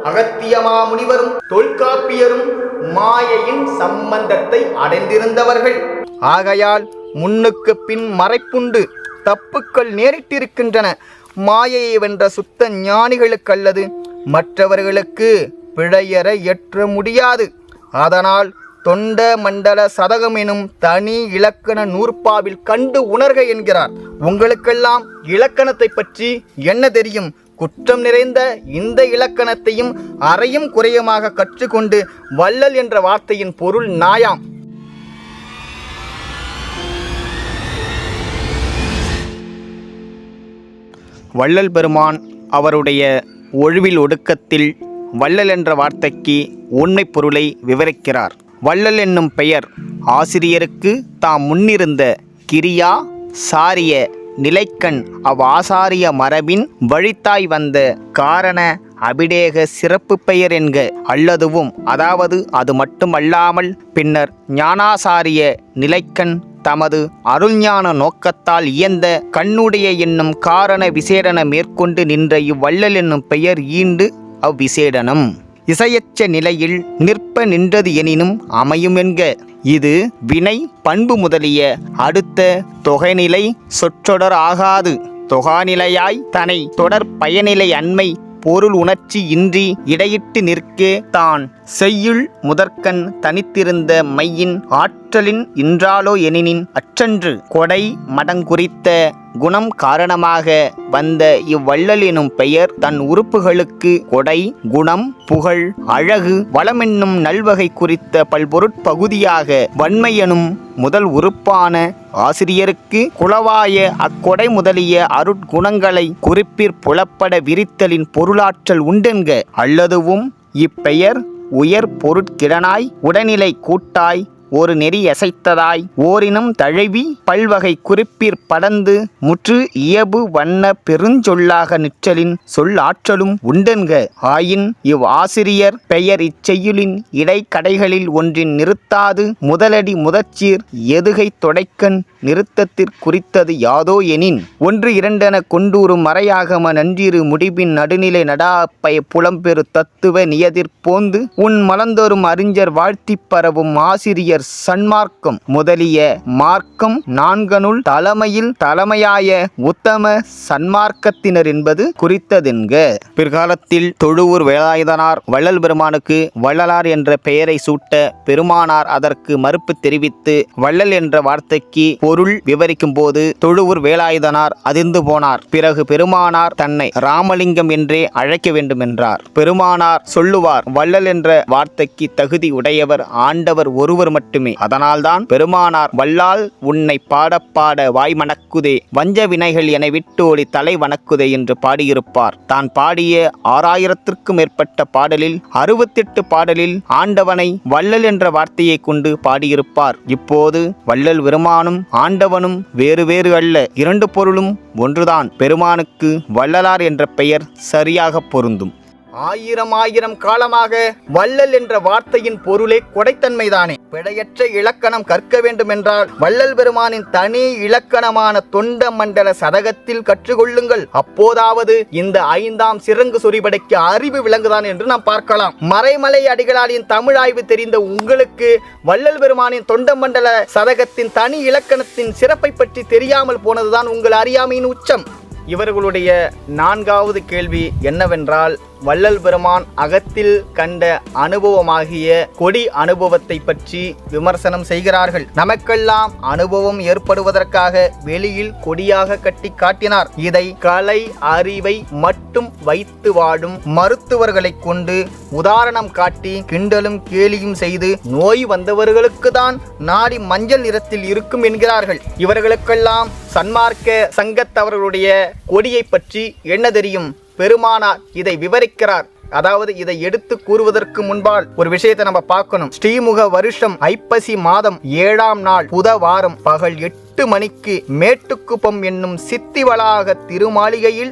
A: அகத்தியமா முனிவரும் தொல்காப்பியரும் மாயையின் சம்பந்தத்தை அடைந்திருந்தவர்கள். ஆகையால் முன்னுக்கு பின் மறைப்புண்டு தப்புக்கள் நேரிட்டிருக்கின்றன. மாயையை வென்ற சுத்த ஞானிகளுக்கல்லது மற்றவர்களுக்கு பிழையற ஏற்ற முடியாது. அதனால் தொண்ட மண்டல சதகம் எனும் தனி இலக்கண நூற்பாவில் கண்டு உணர்க என்கிறார். உங்களுக்கெல்லாம் இலக்கணத்தை பற்றி என்ன தெரியும்? குற்றம் நிறைந்த இந்த இலக்கணத்தையும் அறையும் குறையுமாக கற்றுக்கொண்டு வள்ளல் என்ற வார்த்தையின் பொருள் நாயாம். வள்ளல் பெருமான் அவருடைய ஒழுவில் ஒடுக்கத்தில் வள்ளல் என்ற வார்த்தைக்கு உண்மை பொருளை விவரிக்கிறார். வள்ளல் என்னும் பெயர் ஆசிரியருக்கு தாம் முன்னிருந்த கிரியா சாரிய நிலைக்கண் அவ்வாசாரிய மரபின் வழித்தாய் வந்த காரண அபிடேக சிறப்பு பெயர் என்க. அல்லதுவும், அதாவது அது மட்டுமல்லாமல் பின்னர் ஞானாசாரிய நிலைக்கண் தமது அருள்ஞான நோக்கத்தால் இயந்த கண்ணுடைய என்னும் காரண விசேடன மேற்கொண்டு நின்ற இவ்வள்ளல் என்னும் பெயர் ஈண்டு அவ்விசேடனம் இசையற்ற நிலையில் நிற்ப நின்றது எனினும் அமையும் என்க. இது வினை பண்பு முதலிய அடுத்த தொகைநிலை சொற்றொடர் ஆகாது. தொகாநிலையாய் தனை தொடர் பயனிலை அண்மை பொருள் உணர்ச்சி இன்றி இடையிட்டு நிற்கே தான் செய்யுள் முதற்கண் தனித்திருந்த மையின் ஆற்றலின் இன்றாலோ எனினின் அற்றன்று கொடை மடங்குறித்த குணம் காரணமாக வந்த இவ்வள்ளல் எனும் பெயர் தன் உறுப்புகளுக்கு கொடை, குணம், புகழ், அழகு, வளமென்னும் நல்வகை குறித்த பல்பொருட்பகுதியாக வன்மையெனும் முதல் உறுப்பான ஆசிரியருக்கு குளவாய அக்கொடை முதலிய அருட்குணங்களை குறிப்பிற் புலப்பட விரித்தலின் பொருளாற்றல் உண்டென்க. அல்லதுவும் இப்பெயர் உயர் பொருட்கிடனாய் உடனிலை கூட்டாய் ஒரு நெறி அசைத்ததாய் ஓரினம் தழுவி பல்வகை குறிப்பிற் படர்ந்து முற்று இயல்பு வண்ண பெருஞ்சொல்லாக நிற்றலின் சொல்லாற்றலும் உண்டென்க. ஆயின் இவ் ஆசிரியர் பெயர் இச்செய்யுளின் இடைக்கடைகளில் ஒன்றின் நிறுத்தாது முதலடி முதற்சீர் எதுகை தொடைக்கண் நிறுத்தத்திற் குறித்தது யாதோ எனின் ஒன்று இரண்டென கொண்டூறும் மறையாகம நன்றிரு முடிபின் நடுநிலை நடாப்பய புலம்பெரு தத்துவ நியதிற் போந்து உன் மலர்ந்தோறும் அறிஞர் வாழ்த்திப் பரவும் ஆசிரியர் இவர் சன்மார்க்கம் முதலிய மார்க்கம் நான்கனுள் தலைமையாய உத்தம சன்மார்க்கத்தினர் என்பது குறித்ததென்க. பிற்காலத்தில் தொழுவூர் வேலாயுதனார் வள்ளல் பெருமானுக்கு வள்ளலார் என்ற பெயரை சூட்ட பெருமானார் அதற்கு மறுப்பு தெரிவித்து வள்ளல் என்ற வார்த்தைக்கு பொருள் விவரிக்கும் போது தொழுவூர் வேலாயுதனார் அதிர்ந்து போனார். பிறகு பெருமானார் தன்னை ராமலிங்கம் என்றே அழைக்க வேண்டும் என்றார். பெருமானார் சொல்லுவார், வள்ளல் என்ற வார்த்தைக்கு தகுதி உடையவர் ஆண்டவர் ஒருவர் மட்டுமே. அதனால்தான் பெருமானார் வல்லால் உன்னை பாட பாட வாய் மணக்குதே, வஞ்ச வினைகள் என விட்டோடி தலை வணக்குதே என்று பாடியிருப்பார். தான் பாடிய 6000ற்கும் மேற்பட்ட பாடலில் 68 பாடலில் ஆண்டவனை வள்ளல் என்ற வார்த்தையை கொண்டு பாடியிருப்பார். இப்போது வள்ளல் பெருமானும் ஆண்டவனும் வேறு வேறு அல்ல, இரண்டு பொருளும் ஒன்றுதான். பெருமானுக்கு வள்ளலார் என்ற பெயர் சரியாக பொருந்தும். ஆயிரம் காலமாக வள்ளல் என்ற வார்த்தையின் பொருளே கொடைத்தன்மைதானே. பிழையற்ற இலக்கணம் கற்க வேண்டும் என்றால் வள்ளல் பெருமானின் தனி இலக்கணமான தொண்ட மண்டல சதகத்தில் கற்றுக்கொள்ளுங்கள். அப்போதாவது இந்த 5ஆம் சிறங்கு சொறிபடைக்கு அறிவு விளங்குதான் என்று நாம் பார்க்கலாம். மறைமலை அடிகளாரின் தமிழ் ஆய்வு தெரிந்த உங்களுக்கு வள்ளல் பெருமானின் தொண்ட மண்டல சதகத்தின் தனி இலக்கணத்தின் சிறப்பை பற்றி தெரியாமல் போனதுதான் உங்கள் அறியாமையின் உச்சம். இவர்களுடைய 4வது கேள்வி என்னவென்றால், வள்ளல் பெருமான் அகத்தில் கண்ட அனுபவமாகிய கொடி அனுபவத்தை பற்றி விமர்சனம் செய்கிறார்கள். நமக்கெல்லாம் அனுபவம் ஏற்படுவதற்காக வெளியில் கொடியாக கட்டி காட்டினார். இதை கலை அறிவை மட்டும் வைத்து வாடும் மருத்துவர்களை கொண்டு உதாரணம் காட்டி கிண்டலும் கேலியும் செய்து நோய் வந்தவர்களுக்கு தான் நாடி மஞ்சள் நிறத்தில் இருக்கும் என்கிறார்கள். இவர்களுக்கெல்லாம் சன்மார்க்க சங்கத்தவர்களுடைய கொடியை பற்றி என்ன தெரியும்? பெருமானார் இதை விவரிக்கிறார். அதாவது இதை எடுத்து கூறுவதற்கு முன்பால் ஒரு விஷயத்தை நம்ம பார்க்கணும். ஸ்ரீமுக வருஷம் ஐப்பசி மாதம் 7ஆம் நாள் புதவாரம் பகல் 8 மணிக்கு மேட்டுக்குப்பம் என்னும் சித்தி வளாக திருமாளிகையில்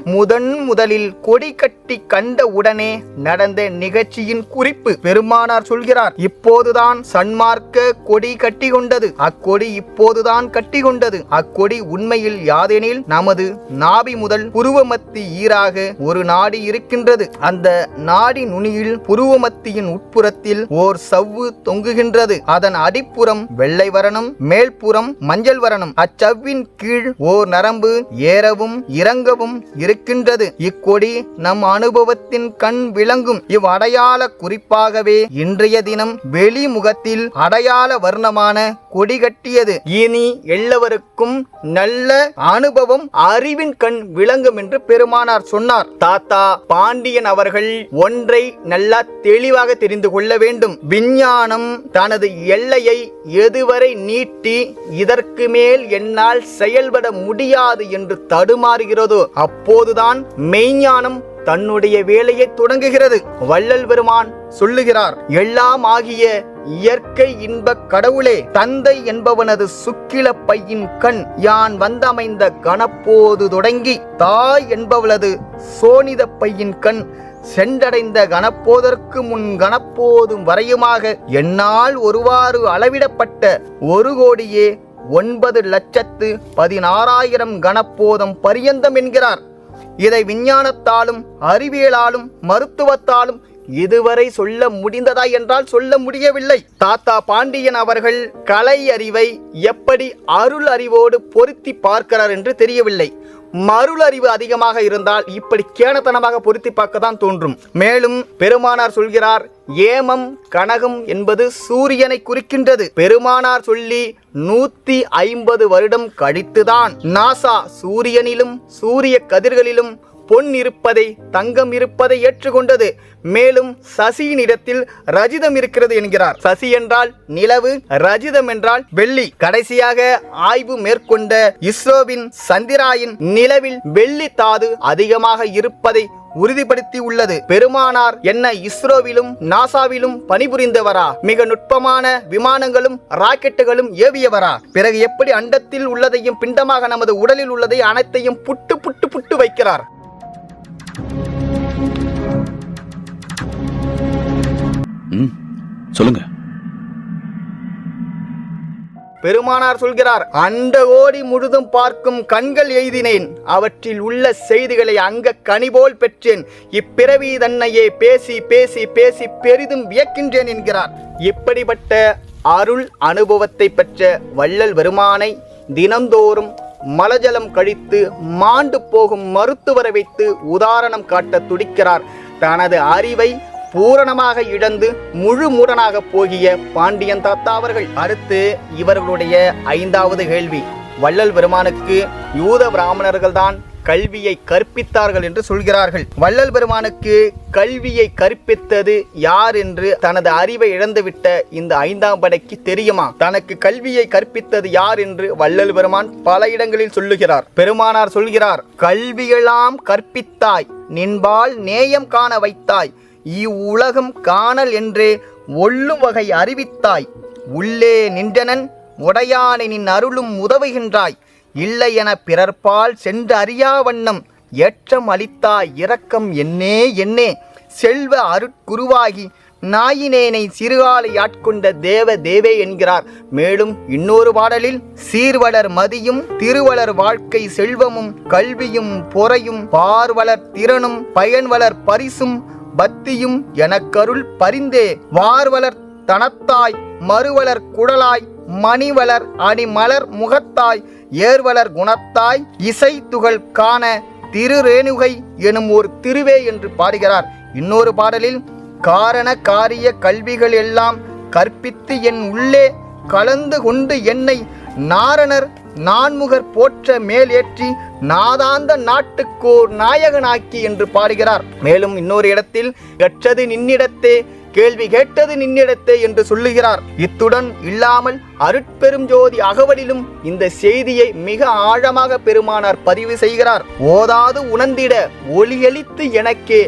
A: முதலில் கொடி கட்டி கண்ட உடனே நடந்த நிகழ்ச்சியின் குறிப்பு பெருமானார் சொல்கிறார். இப்போதுதான் சன்மார்க்க கொடி கட்டி கொண்டது. அக்கொடி இப்போதுதான் கட்டி கொண்டது. அக்கொடி உண்மையில் யாதெனில் நமது நாபி முதல் புருவமத்தி ஈராக ஒரு நாடி இருக்கின்றது. அந்த நாடி நுனியில் புருவமத்தியின் உட்புறத்தில் ஓர் சவ்வு தொங்குகின்றது. அதன் அடிப்புறம் வெள்ளை வரணம், மேல்புறம் மஞ்சள் வரணம். அச்சவ்வின் கீழ் ஓர் நரம்பு ஏறவும் இறங்கவும் இருக்கின்றது. இக்கொடி நம் அனுபவத்தின் கண் விளங்கும். இவ்வடையாள குறிப்பாகவே இன்றைய தினம் வெளிமுகத்தில் அடையாள வர்ணமான கொடி கட்டியது. இனி எல்லவருக்கும் நல்ல அனுபவம் அறிவின் கண் விளங்கும் என்று பெருமானார் சொன்னார். தாத்தா பாண்டியன் அவர்கள் ஒன்றை நல்லா தெளிவாக தெரிந்து கொள்ள வேண்டும். விஞ்ஞானம் தனது எல்லையை எதுவரை நீட்டி இதற்கு மேல் என்னால் செயல்பட முடியாது என்று தடுமாறுகிறதோ அப்போதுதான் மெய்ஞானம் தன்னுடைய வேலையை தொடங்குகிறது. வள்ளல் பெருமான் சொல்லுகிறார், எல்லாம் ஆகிய இயற்கை இன்ப கடவுளே, தந்தை என்பவனது சுக்கில பையின் கண் யான் வந்தமைந்த கணப்போது தொடங்கி, தாய் என்பவளது சோனித பையின் கண் சென்றடைந்த கணப்போதற்கு முன் கணப்போதும் வரையுமாக என்னால் ஒருவாறு அளவிடப்பட்ட 1,09,16,000 கணப்போதம் பரியந்தம் என்கிறார். இதை விஞ்ஞானத்தாலும் அறிவியலாலும் மருத்துவத்தாலும் இதுவரை சொல்ல முடிந்ததா என்றால் சொல்ல முடியவில்லை. தாத்தா பாண்டியன் அவர்கள் கலை அறிவை எப்படி அருள் அறிவோடு பொருத்தி பார்க்கிறார் என்று தெரியவில்லை. மருள் அறிவு அதிகமாக இருந்தால் இப்படி கேணத்தனமாக பொருத்தி பார்க்க தான் தோன்றும். மேலும் பெருமானார் சொல்கிறார், ஏமம் கனகம் என்பது சூரியனை குறிக்கின்றது. பெருமானார் சொல்லி 150 வருடம் கழித்துதான் நாசா சூரியனிலும் சூரிய கதிர்களிலும் பொன் இருப்பதை தங்கம் இருப்பதை ஏற்றுக்கொண்டது. மேலும் சசியினிடத்தில் ரஜிதம் இருக்கிறது என்கிறார். சசி என்றால் நிலவு, ரஜிதம் என்றால் வெள்ளி. கடைசியாக ஆய்வு மேற்கொண்ட இஸ்ரோவின் சந்திராயன் நிலவில் வெள்ளி தாது அதிகமாக இருப்பதை உறுதிப்படுத்தி உள்ளது. பெருமானார் என்ன இஸ்ரோவிலும் நாசாவிலும் பணிபுரிந்தவரா? மிக நுட்பமான விமானங்களும் ராக்கெட்டுகளும் ஏவியவரா? பிறகு எப்படி அண்டத்தில் உள்ளதையும் பிண்டமாக நமது உடலில் உள்ளதை அனைத்தையும் புட்டு புட்டு புட்டு வைக்கிறார்?
B: சொல்லுங்க.
A: பெருமானார் சொல்கிறார், அண்ட கோடி முழுதும் பார்க்கும் கண்கள் எய்தினேன், அவற்றில் உள்ள செய்திகளை அங்க கனிபோல் பெற்றேன். இப்பிறவி தன்னையே பேசி பேசி பேசி பெரிதும் வியக்கின்றேன் என்கிறார். இப்படிப்பட்ட அருள் அனுபவத்தை பெற்ற வள்ளல் பெருமானை தினந்தோறும் மலஜலம் கழித்து மாண்டு போகும் மருத்துவரை வைத்து உதாரணம் காட்ட துடிக்கிறார். தனது அறிவை பூரணமாக இழந்து முழு மூடனாக போகிய பாண்டியன் தாத்தா அவர்கள். அடுத்து இவர்களுடைய 5வது கேள்வி, வள்ளல் பெருமானுக்கு யூத பிராமணர்கள் தான் கல்வியை கற்பித்தார்கள் என்று சொல்கிறார்கள். வள்ளல் பெருமானுக்கு கல்வியை கற்பித்தது யார் என்று தனது அறிவை இழந்துவிட்ட இந்த 5ஆம் படைக்கு தெரியுமா? தனக்கு கல்வியை கற்பித்தது யார் என்று வள்ளல் பெருமான் பல இடங்களில் சொல்லுகிறார். பெருமானார் சொல்கிறார், கல்வியெல்லாம் கற்பித்தாய், நின்பால் நேயம் காண வைத்தாய், இவ்வுலகம் காணல் என்றே ஒல்லும் வகை அறிவித்தாய், உள்ளே நின்றனன் உடையானை நின் அருளும் உதவுகின்றாய், இல்லை என பிறர்பால் சென்று அறியா வண்ணம் ஏற்றம் அளித்தாய், இரக்கம் என்னே என்னே, செல்வ அருட்குருவாகி நாயினேனை சிறுகாலை ஆட்கொண்ட தேவ தேவே என்கிறார். மேலும் இன்னொரு பாடலில், சீர்வளர் மதியும் திருவளர் வாழ்க்கை செல்வமும் கல்வியும் பொறையும் பார்வளர் திறனும் பயன்வளர் பரிசும் பக்தியும் எனக்கருள் பரிந்தே, வார்வளர் தனத்தாய் மறுவளர் குடலாய் மணிவளர் அணிமலர் முகத்தாய் ஏர்வளர் குணத்தாய் இசை துகள் காண திருரேணுகை எனும் ஒரு திருவே என்று பாடுகிறார். இன்னொரு பாடலில், காரண காரிய கல்விகள் எல்லாம் கற்பித்து என் உள்ளே கலந்து கொண்டு என்னை நாரணர் நான்முகர் போற்ற மேலேற்றி நாதாந்த நாட்டுக்கோர் நாயகனாக்கி என்று பாடுகிறார். மேலும் இன்னொரு இடத்தில், கற்றது நின்னிடத்தே கேள்வி கேட்டது நின்னிடத்தே என்று சொல்லுகிறார். இத்துடன் இல்லாமல் அருட்பெரும் ஜோதி அகவலிலும் இந்த செய்தியை மிக ஆழமாக பெருமானார் பதிவு செய்கிறார். ஓதாது உணர்ந்திட ஒளியளித்து எனக்கே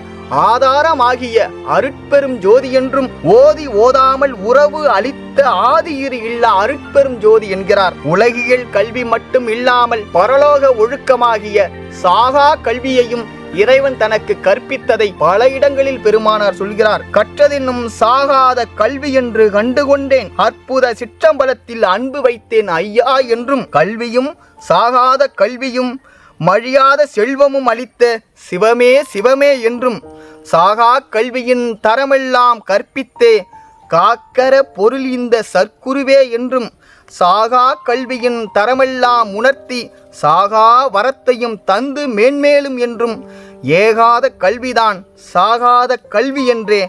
A: ஆதாரமாகிய அருட்பெரும் ஜோதி என்றும், ஓதி ஓதாமல் உறவு அளித்த ஆதியிரு இல்ல அருட்பெரும் ஜோதி என்கிறார். உலகியல் கல்வி மட்டும் இல்லாமல் பரலோக ஒழுக்கமாகிய சாகா கல்வியையும் இறைவன் தனக்கு கற்பித்ததை பல இடங்களில் பெருமானார் சொல்கிறார். கற்றதென்னும் சாகாத கல்வி என்று கண்டுகொண்டேன், அற்புத சிற்றம்பலத்தில் அன்பு வைத்தேன் ஐயா என்றும், கல்வியும் சாகாத கல்வியும் மழியாத செல்வமும் அளித்த சிவமே சிவமே என்றும், சாகா கல்வியின் தரமெல்லாம் கற்பித்தே காக்கர பொருள் இந்த சற்குருவே என்றும், சாகா கல்வியின் தரமெல்லாம் உணர்த்தி சாகா வரத்தையும் தந்து மேன்மேலும் என்றும், ஏகாத கல்விதான் சாகாத கல்வி என்றே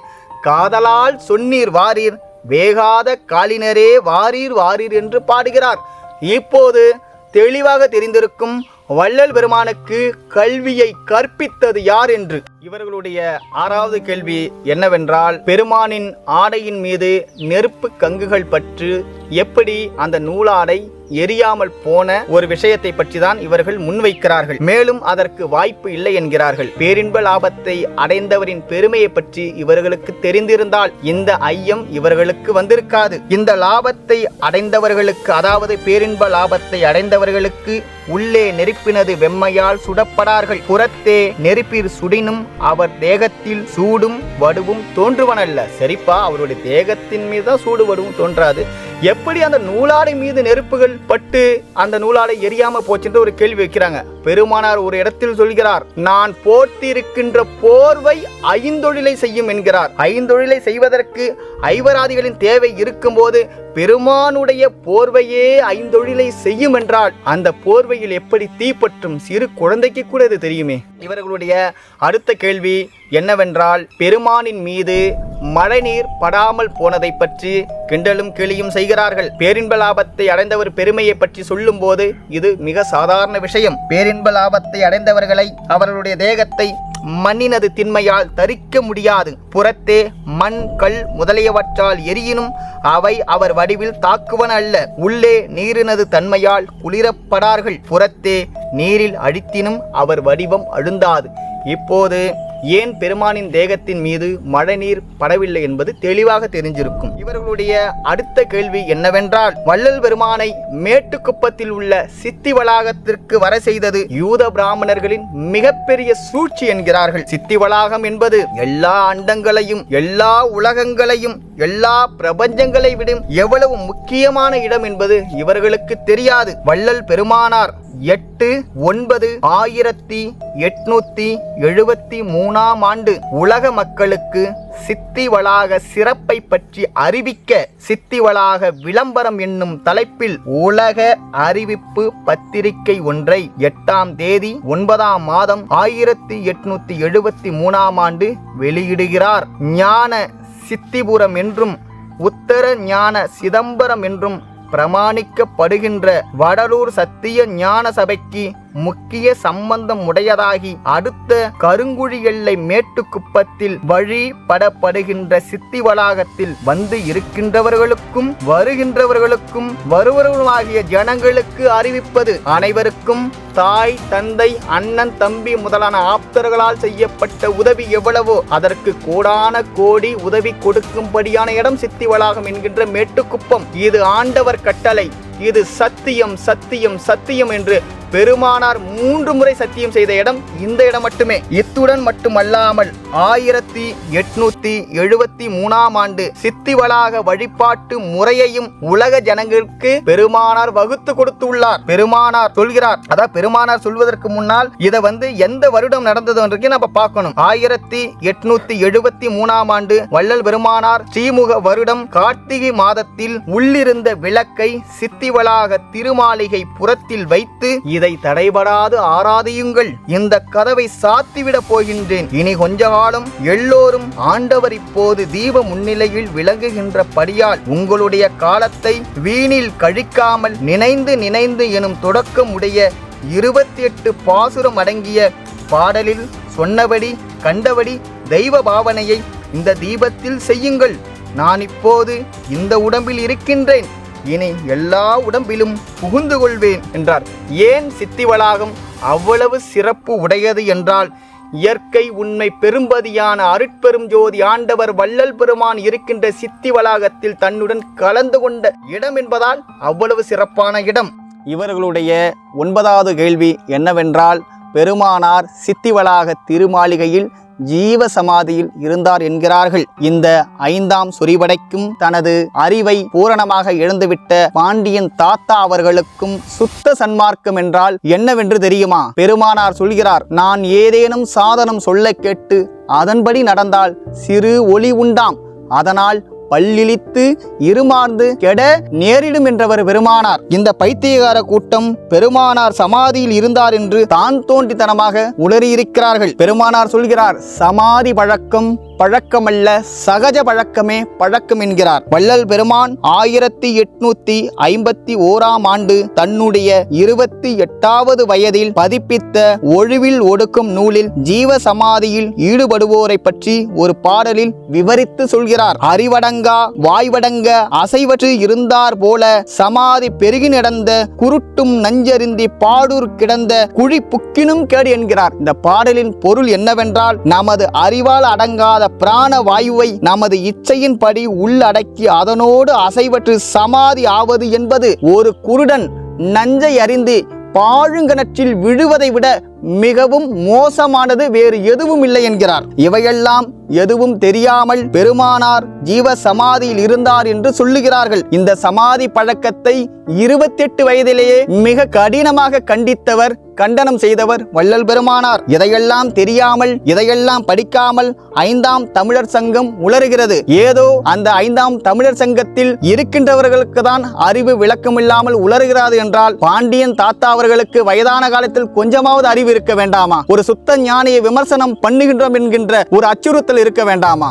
A: காதலால் சொன்னீர் வாரீர், வேகாத காலினரே வாரீர் வாரீர் என்று பாடுகிறார். இப்போது தெளிவாக தெரிந்திருக்கும் வள்ளல் பெருமானுக்கு கல்வியை கற்பித்தது யார் என்று. இவர்களுடைய 6வது கேள்வி என்னவென்றால், பெருமானின் ஆடையின் மீது நெருப்பு கங்குகள் பற்று எப்படி அந்த நூலாடை எரியாமல் போன ஒரு விஷயத்தை பற்றி தான் இவர்கள் முன்வைக்கிறார்கள். மேலும் அதற்கு வாய்ப்பு இல்லை என்கிறார்கள். பேரின்ப லாபத்தை அடைந்தவரின் பெருமையை பற்றி இவர்களுக்கு தெரிந்திருந்தால் இந்த ஐயம் இவர்களுக்கு வந்திருக்காது. இந்த லாபத்தை அடைந்தவர்களுக்கு, அதாவது பேரின்ப லாபத்தை அடைந்தவர்களுக்கு உள்ளே நெருப்பினது வெம்மையால் சுடப்படார்கள், புறத்தே நெருப்பில் சுடினும் அவர் தேகத்தில் சூடும் வடுவும் தோன்றுவனல்ல. சரிப்பா, அவருடைய தேகத்தின் மீது தான் சூடு வடுவும் தோன்றாது, எப்படி அந்த நூலாடை மீது நெருப்புகள் பட்டு அந்த நூலாடை எரியாம போச்சுன்ற ஒரு கேள்வி வைக்கிறாங்க. பெருமானார் ஒரு இடத்தில் சொல்கிறார், நான் போர்த்திருக்கின்ற போர்வை ஐந்தொழிலை செய்யும் என்கிறார். ஐந்தொழிலை செய்வதற்கு ஐவராதிகளின் தேவை இருக்கும் போது பெருமானுடைய போர்வையே ஐந்தொழிலை செய்யும் என்றால் அந்த போர்வையில் எப்படி தீப்பற்றும்? சிறு குழந்தைக்கு கூட இது தெரியுமே. இவர்களுடைய அடுத்த கேள்வி என்னவென்றால், பெருமானின் மீது மழைநீர் படாமல் போனதை பற்றி கிண்டலும் கிளியும் செய்கிறார்கள். பேரின்ப லாபத்தை அடைந்தவர் பெருமையை பற்றி சொல்லும் போது இது மிக சாதாரண விஷயம். பேரின்ப லாபத்தை அடைந்தவர்களை, அவர்களுடைய தேகத்தை மண்ணினது திண்மையால் தரிக்க முடியாது. புறத்தே மண் கல் முதலியவற்றால் எரியினும் அவை அவர் வடிவில் தாக்குவன அல்ல. உள்ளே நீரினது தன்மையால் குளிரப்படார்கள். புறத்தே நீரில் அழித்தினும் அவர் வடிவம் அழுந்தாது. இப்போது ஏன் பெருமானின் தேகத்தின் மீது மழை நீர் படவில்லை என்பது தெளிவாக தெரிஞ்சிருக்கும். இவர்களுடைய அடுத்த கேள்வி என்னவென்றால், வள்ளல் பெருமானை மேட்டுக்குப்பத்தில் உள்ள சித்தி வளாகத்திற்கு வர செய்தது யூத பிராமணர்களின் மிகப்பெரிய சூழ்ச்சி என்கிறார்கள். சித்தி வளாகம் என்பது எல்லா அண்டங்களையும், எல்லா உலகங்களையும், எல்லா பிரபஞ்சங்களை விடும் எவ்வளவு முக்கியமான இடம் என்பது இவர்களுக்கு தெரியாது. வள்ளல் பெருமானார் 8/9/1873 ஆண்டு உலக மக்களுக்கு சித்திவளாக சிறப்பை பற்றி அறிவிக்க சித்திவளாக விளம்பரம் என்னும் தலைப்பில் உலக அறிவிப்பு பத்திரிகை ஒன்றை 8ஆம் தேதி 9ஆம் மாதம் 1873ஆம் ஆண்டு வெளியிடுகிறார். ஞான சித்திபுரம் என்றும் உத்தர ஞான சிதம்பரம் என்றும் பிரமாணிக்கப்படுகின்ற வடலூர் சத்திய ஞான சபைக்கு முக்கிய சம்பந்தம் உடையதாகி அடுத்த கருங்குழி எல்லை மேட்டுக்குப்பத்தில் வழிபடப்படுகின்ற சித்தி வளாகத்தில் வந்து இருக்கின்றவர்களுக்கும் வருகின்றவர்களுக்கும் வருவர்களுமாகிய ஜனங்களுக்கு அறிவிப்பது அனைவருக்கும் தாய் தந்தை அண்ணன் தம்பி முதலான ஆப்தர்களால் செய்யப்பட்ட உதவி எவ்வளவோ அதற்கு கோடான கோடி உதவி கொடுக்கும்படியான இடம் சித்தி வளாகம் என்கின்ற மேட்டுக்குப்பம். இது ஆண்டவர் கட்டளை. இது சத்தியம் சத்தியம் சத்தியம் என்று பெருமானார் 3 முறை சத்தியம் செய்த இடம் இந்த இடம் மட்டுமே. இத்துடன் மட்டுமல்லாமல் 1873ஆம் ஆண்டு சித்திவளாக வழிபாட்டு முறையையும் உலக ஜனங்களுக்கு பெருமானார் வகுத்து கொடுத்துள்ளார். பெருமானார் சொல்கிறார், அதாவது பெருமானார் சொல்வதற்கு முன்னால் இதை எந்த வருடம் நடந்தது என்று நம்ம பார்க்கணும். 1873ஆம் ஆண்டு வள்ளல் பெருமானார் ஸ்ரீமுக வருடம் கார்த்திகை மாதத்தில் உள்ளிருந்த விளக்கை சித்திவளாக திருமாளிகை புறத்தில் வைத்து இதை தடைபடாது ஆராதியுங்கள், இந்த கதவை சாத்திவிடப் போகின்றேன், இனி கொஞ்ச காலம் எல்லோரும் ஆண்டவர் இப்போது தீப முன்னிலையில் விளங்குகின்ற படியால் உங்களுடைய காலத்தை வீணில் கழிக்காமல் நினைந்து நினைந்து எனும் தொடக்கமுடைய 28 பாசுரம் அடங்கிய பாடலில் சொன்னபடி கண்டபடி தெய்வ பாவனையை இந்த தீபத்தில் செய்யுங்கள். நான் இப்போது இந்த உடம்பில் இருக்கின்றேன், இனி எல்லா உடம்பிலும் புகுந்து கொள்வேன் என்றார். ஏன் சித்தி வளாகம் அவ்வளவு சிறப்பு உடையது என்றால், இயற்கை உண்மை பெரும்பதியான அருட்பெரும் ஜோதி ஆண்டவர் வள்ளல் பெருமான் இருக்கின்ற சித்தி வளாகத்தில் தன்னுடன் கலந்து கொண்ட இடம் என்பதால் அவ்வளவு சிறப்பான இடம். இவர்களுடைய 9வது கேள்வி என்னவென்றால், பெருமானார் சித்தி வளாக திருமாளிகையில் ஜீவ சமாதியில் இருந்தார் என்கிறார்கள். இந்த 5ஆம் சொரிவடைக்கும் தனது அறிவை பூரணமாக இழந்துவிட்ட பாண்டியன் தாத்தா அவர்களுக்கும் சுத்த சன்மார்க்கம் என்றால் என்னவென்று தெரியுமா? பெருமானார் சொல்கிறார், நான் ஏதேனும் சாதனம் சொல்ல கேட்டு அதன்படி நடந்தால் சிறு ஒளி உண்டாம், அதனால் பல்லிழித்து இருமார்ந்து கெட நேரிடும் என்றவர் பெருமானார். இந்த பைத்தியகார கூட்டம் பெருமானார் சமாதியில் இருந்தார் என்று தான் தோன்றித்தனமாக உளறியிருக்கிறார்கள். பெருமானார் சொல்கிறார், சமாதி பழக்கம் பழக்கமல்ல, சகஜ பழக்கமே பழக்கம் என்கிறார். வள்ளல் பெருமான் 1851ஆம் ஆண்டு தன்னுடைய 28வது வயதில் பதிப்பித்த ஒழிவில் ஒடுக்கும் நூலில் ஜீவ சமாதியில் ஈடுபடுவோரை பற்றி ஒரு பாடலில் விவரித்து சொல்கிறார். அறிவடங்கா வாய்வடங்க அசைவற்று இருந்தார் போல சமாதி பெருகி நடந்த குருட்டும் நஞ்சறிந்தி பாடூர் கிடந்த குழி புக்கினும் கேடு என்கிறார். இந்த பாடலின் பொருள் என்னவென்றால், நமது அறிவால் அடங்காத பிராண வாயுவை நமது இச்சையின்படி உள்ளடக்கி அதனோடு அசைவற்று சமாதி ஆவது என்பது ஒரு குருடன் நஞ்சை அறிந்து பாழுங்கணற்றில் விழுவதை விட மிகவும் மோசமானது வேறு எதுவும் இல்லை என்கிறார். இவையெல்லாம் எதுவும் தெரியாமல் பெருமானார் ஜீவ சமாதியில் இருந்தார் என்று சொல்லுகிறார்கள். இந்த சமாதி பழக்கத்தை 28 வயதிலேயே மிக கடினமாக கண்டித்தவர், கண்டனம் செய்தவர் வள்ளல் பெருமானார். இதையெல்லாம் தெரியாமல் இதையெல்லாம் படிக்காமல் 5ஆம் தமிழர் சங்கம் உளறுகிறது. ஏதோ அந்த 5ஆம் தமிழர் சங்கத்தில் இருக்கின்றவர்களுக்கு தான் அறிவு விளக்கமில்லாமல் உளறுகிறது என்றால், பாண்டியன் தாத்தா அவர்களுக்கு வயதான காலத்தில் கொஞ்சமாவது அறிவு இருக்க வேண்டாமா? ஒரு சுத்த ஞானியை விமர்சனம் பண்ணுகின்றோம் என்கின்ற ஒரு அச்சுறுத்தல் இருக்க வேண்டாமா?